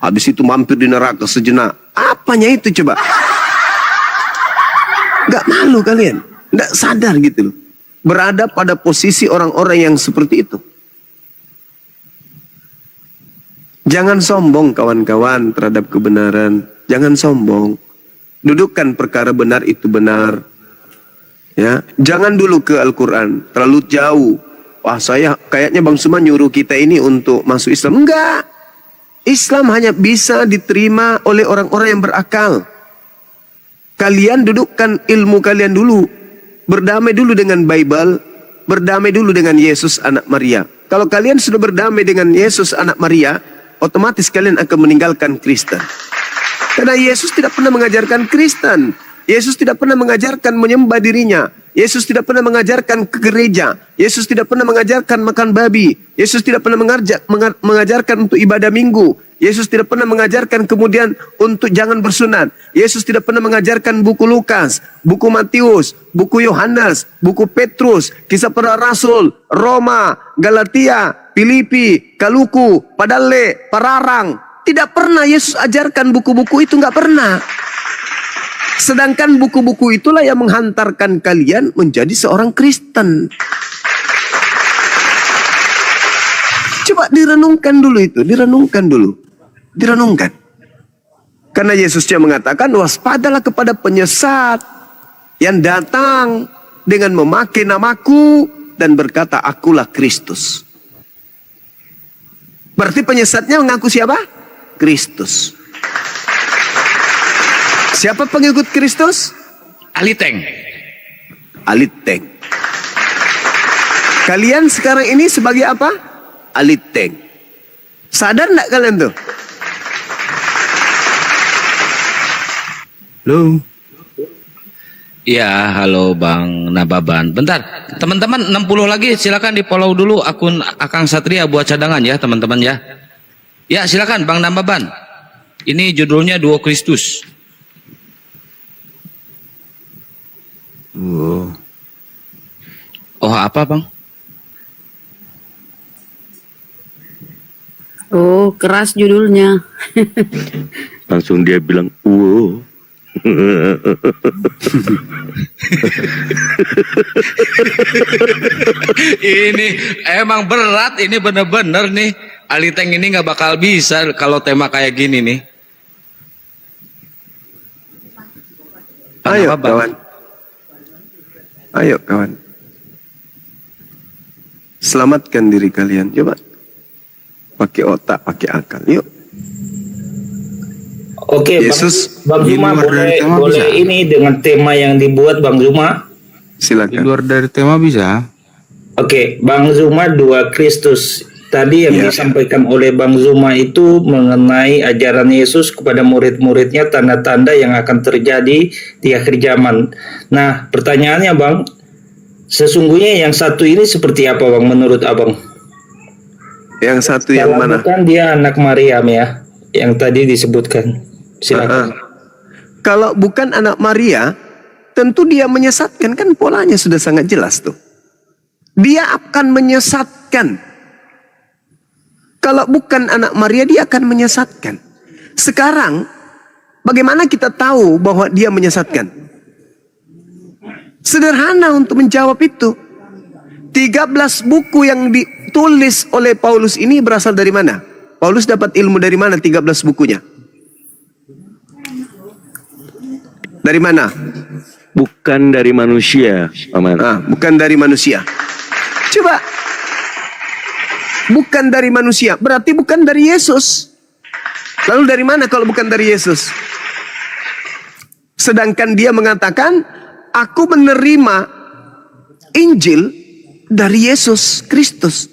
Habis itu mampir di neraka sejenak. Apanya itu coba? Gak malu kalian? Gak sadar gitu loh. Berada pada posisi orang-orang yang seperti itu. Jangan sombong kawan-kawan terhadap kebenaran. Jangan sombong. Dudukkan perkara benar itu benar. Ya, jangan dulu ke Al-Quran, terlalu jauh. Wah, saya kayaknya Bang Suma nyuruh kita ini untuk masuk Islam. Enggak. Islam hanya bisa diterima oleh orang-orang yang berakal. Kalian dudukkan ilmu kalian dulu. Berdamai dulu dengan Bible. Berdamai dulu dengan Yesus anak Maria. Kalau kalian sudah berdamai dengan Yesus anak Maria, otomatis kalian akan meninggalkan Kristen. Karena Yesus tidak pernah mengajarkan Kristen. Yesus tidak pernah mengajarkan menyembah dirinya. Yesus tidak pernah mengajarkan ke gereja. Yesus tidak pernah mengajarkan makan babi. Yesus tidak pernah mengajarkan untuk ibadah minggu. Yesus tidak pernah mengajarkan kemudian untuk jangan bersunat. Yesus tidak pernah mengajarkan buku Lukas, buku Matius, buku Yohanes, buku Petrus, Kisah Para Rasul, Roma, Galatia, Filipi, Kaluku, Padale, Pararang. Tidak pernah Yesus ajarkan buku-buku itu, nggak pernah. Sedangkan buku-buku itulah yang menghantarkan kalian menjadi seorang Kristen. Coba direnungkan dulu itu, direnungkan. Karena Yesusnya mengatakan, waspadalah kepada penyesat yang datang dengan memakai namaku dan berkata, akulah Kristus. Berarti penyesatnya mengaku siapa? Kristus. Siapa pengikut Kristus? Aliteng. Kalian sekarang ini sebagai apa? Aliteng. Sadar enggak kalian tuh? Halo. Ya, halo Bang Nababan. Bentar, teman-teman 60 lagi silakan di-follow dulu akun Akang Satria buat cadangan ya, teman-teman ya. Ya, silakan Bang Nababan. Ini judulnya Duo Kristus. Oh, apa Bang? Oh, keras judulnya. Langsung dia bilang, wow. Ini emang berat, ini bener-bener nih. Aliteng ini nggak bakal bisa kalau tema kayak gini nih. Ayo kawan. Ayo kawan. Selamatkan diri kalian. Coba. Pakai otak, pakai akal. Yuk. Oke, Yesus, Bang Zuma boleh ini dengan tema yang dibuat Bang Zuma. Silakan. Di luar dari tema bisa. Oke, Bang Zuma dua Kristus. Tadi yang disampaikan oleh Bang Zuma itu mengenai ajaran Yesus kepada murid-muridnya, tanda-tanda yang akan terjadi di akhir zaman. Nah, pertanyaannya Bang, sesungguhnya yang satu ini seperti apa Bang menurut Abang? Yang satu yang mana? Bukan dia anak Maryam ya, yang tadi disebutkan. Silakan. Kalau bukan anak Maria, tentu dia menyesatkan, kan polanya sudah sangat jelas tuh. Dia akan menyesatkan. Kalau bukan anak Maria, dia akan menyesatkan. Sekarang, bagaimana kita tahu bahwa dia menyesatkan? Sederhana untuk menjawab itu. 13 buku yang ditulis oleh Paulus ini berasal dari mana? Paulus dapat ilmu dari mana 13 bukunya? Dari mana? Bukan dari manusia, Paman. Bukan dari manusia. Coba. Bukan dari manusia, berarti bukan dari Yesus. Lalu dari mana kalau bukan dari Yesus? Sedangkan dia mengatakan, aku menerima Injil dari Yesus Kristus.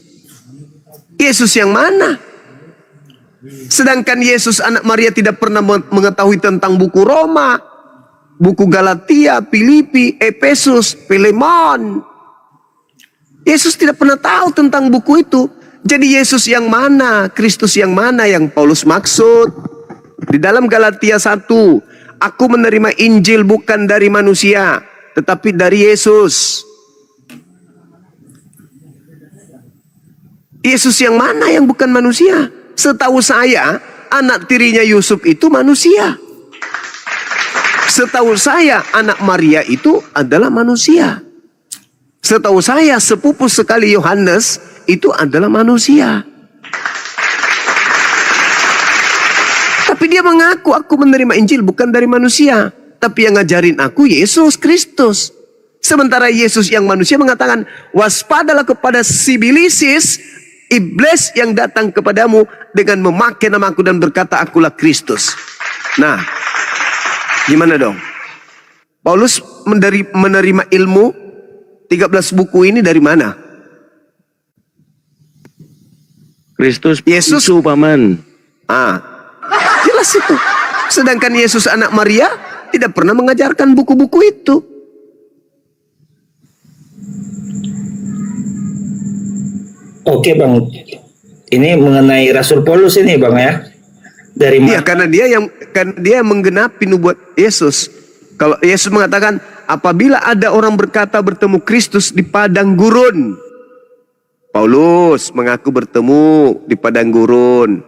Yesus yang mana? Sedangkan Yesus anak Maria tidak pernah mengetahui tentang buku Roma, buku Galatia, Filipi, Efesus, Filemon. Yesus tidak pernah tahu tentang buku itu. Jadi Yesus yang mana? Kristus yang mana yang Paulus maksud? Di dalam Galatia 1, aku menerima Injil bukan dari manusia, tetapi dari Yesus. Yesus yang mana yang bukan manusia? Setahu saya, anak tirinya Yusuf itu manusia. Setahu saya, anak Maria itu adalah manusia. Setahu saya, sepupu sekali Yohanes itu adalah manusia. Tapi dia mengaku, aku menerima Injil bukan dari manusia. Tapi yang ngajarin aku Yesus Kristus. Sementara Yesus yang manusia mengatakan, waspadalah kepada Sibilisis, iblis yang datang kepadamu dengan memakai namaku dan berkata akulah Kristus. Nah, gimana dong? Paulus menerima ilmu 13 buku ini dari mana? Kristus Yesus itu paman. Jelas itu. Sedangkan Yesus anak Maria tidak pernah mengajarkan buku-buku itu. Oke Bang, ini mengenai Rasul Paulus ini Bang ya. Dari Iya, karena dia yang menggenapi nubuat Yesus. Kalau Yesus mengatakan, apabila ada orang berkata bertemu Kristus di padang gurun, Paulus mengaku bertemu di padang gurun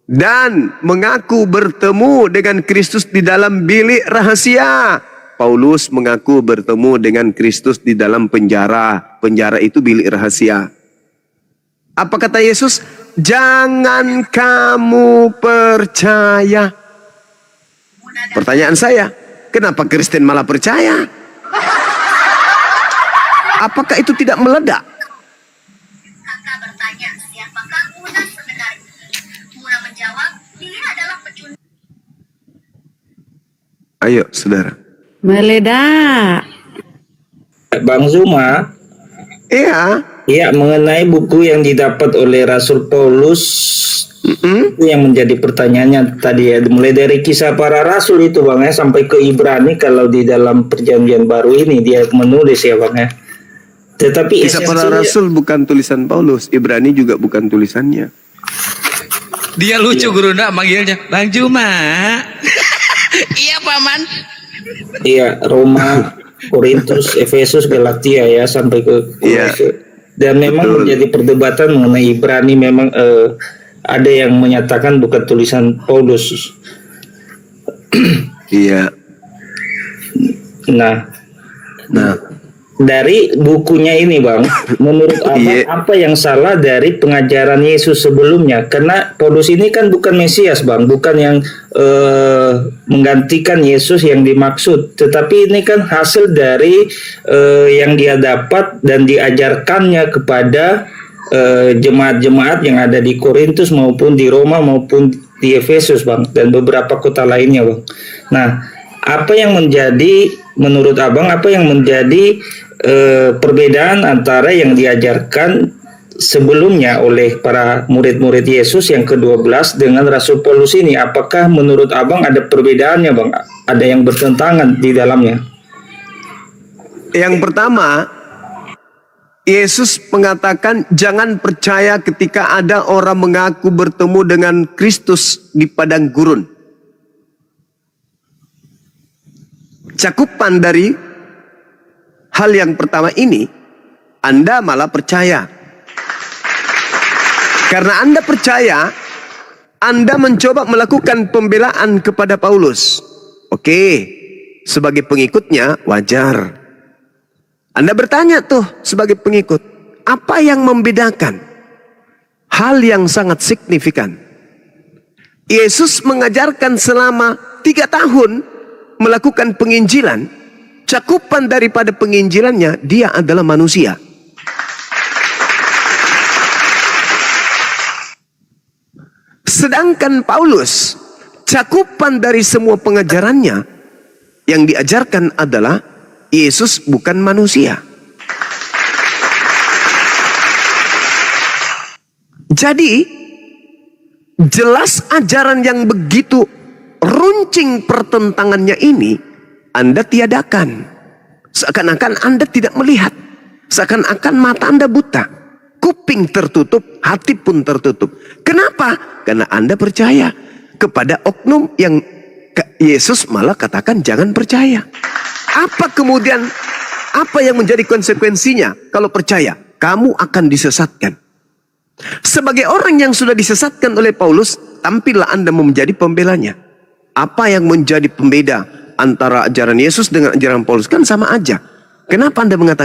dan mengaku bertemu dengan Kristus di dalam bilik rahasia. Paulus mengaku bertemu dengan Kristus di dalam penjara. Penjara itu bilik rahasia. Apa kata Yesus? Jangan kamu percaya. Pertanyaan saya, kenapa Kristen malah percaya? Apakah itu tidak meledak? Kakak bertanya, siapakah Muna sebenarnya? Muna menjawab, dia adalah pecundang. Ayo, saudara. Meledak. Bang Zuma. Iya. Iya, mengenai buku yang didapat oleh Rasul Paulus, itu yang menjadi pertanyaannya tadi ya, mulai dari kisah para rasul itu Bang ya, sampai ke Ibrani kalau di dalam perjanjian baru ini dia menulis ya Bang ya. Tetapi kisah para rasul bukan tulisan Paulus, Ibrani juga bukan tulisannya. Dia lucu guru ndak manggilnya Bang Juma. Iya paman. Iya, Roma, Korintus, Efesus, Galatia ya sampai ke Kolose. Dan memang menjadi perdebatan mengenai Ibrani, memang ada yang menyatakan bukan tulisan Paulus. Iya. Nah, dari bukunya ini Bang, menurut Abang apa yang salah dari pengajaran Yesus sebelumnya? Karena Paulus ini kan bukan Mesias Bang, bukan yang menggantikan Yesus yang dimaksud, tetapi ini kan hasil dari yang dia dapat dan diajarkannya kepada jemaat-jemaat yang ada di Korintus maupun di Roma maupun di Efesus Bang, dan beberapa kota lainnya Bang. Nah, apa yang menjadi menurut Abang, apa yang menjadi perbedaan antara yang diajarkan sebelumnya oleh para murid-murid Yesus yang ke-12 dengan Rasul Paulus ini? Apakah menurut Abang ada perbedaannya Bang? Ada yang bertentangan di dalamnya? Yang pertama, Yesus mengatakan jangan percaya ketika ada orang mengaku bertemu dengan Kristus di padang gurun. Cakupan dari hal yang pertama ini, Anda malah percaya. Karena Anda percaya, Anda mencoba melakukan pembelaan kepada Paulus. Oke, sebagai pengikutnya wajar. Anda bertanya tuh sebagai pengikut, apa yang membedakan? Hal yang sangat signifikan. Yesus mengajarkan selama 3 tahun melakukan penginjilan. Cakupan daripada penginjilannya, dia adalah manusia. Sedangkan Paulus, cakupan dari semua pengajarannya yang diajarkan adalah Yesus bukan manusia. Jadi jelas ajaran yang begitu runcing pertentangannya ini Anda tiadakan. Seakan-akan Anda tidak melihat. Seakan-akan mata Anda buta. Kuping tertutup, hati pun tertutup. Kenapa? Karena Anda percaya kepada oknum yang Yesus malah katakan jangan percaya. Apa kemudian, apa yang menjadi konsekuensinya kalau percaya? Kamu akan disesatkan. Sebagai orang yang sudah disesatkan oleh Paulus, tampillah Anda menjadi pembelanya. Apa yang menjadi pembeda antara ajaran Yesus dengan ajaran Paulus? Kan sama aja. Kenapa Anda mengatakan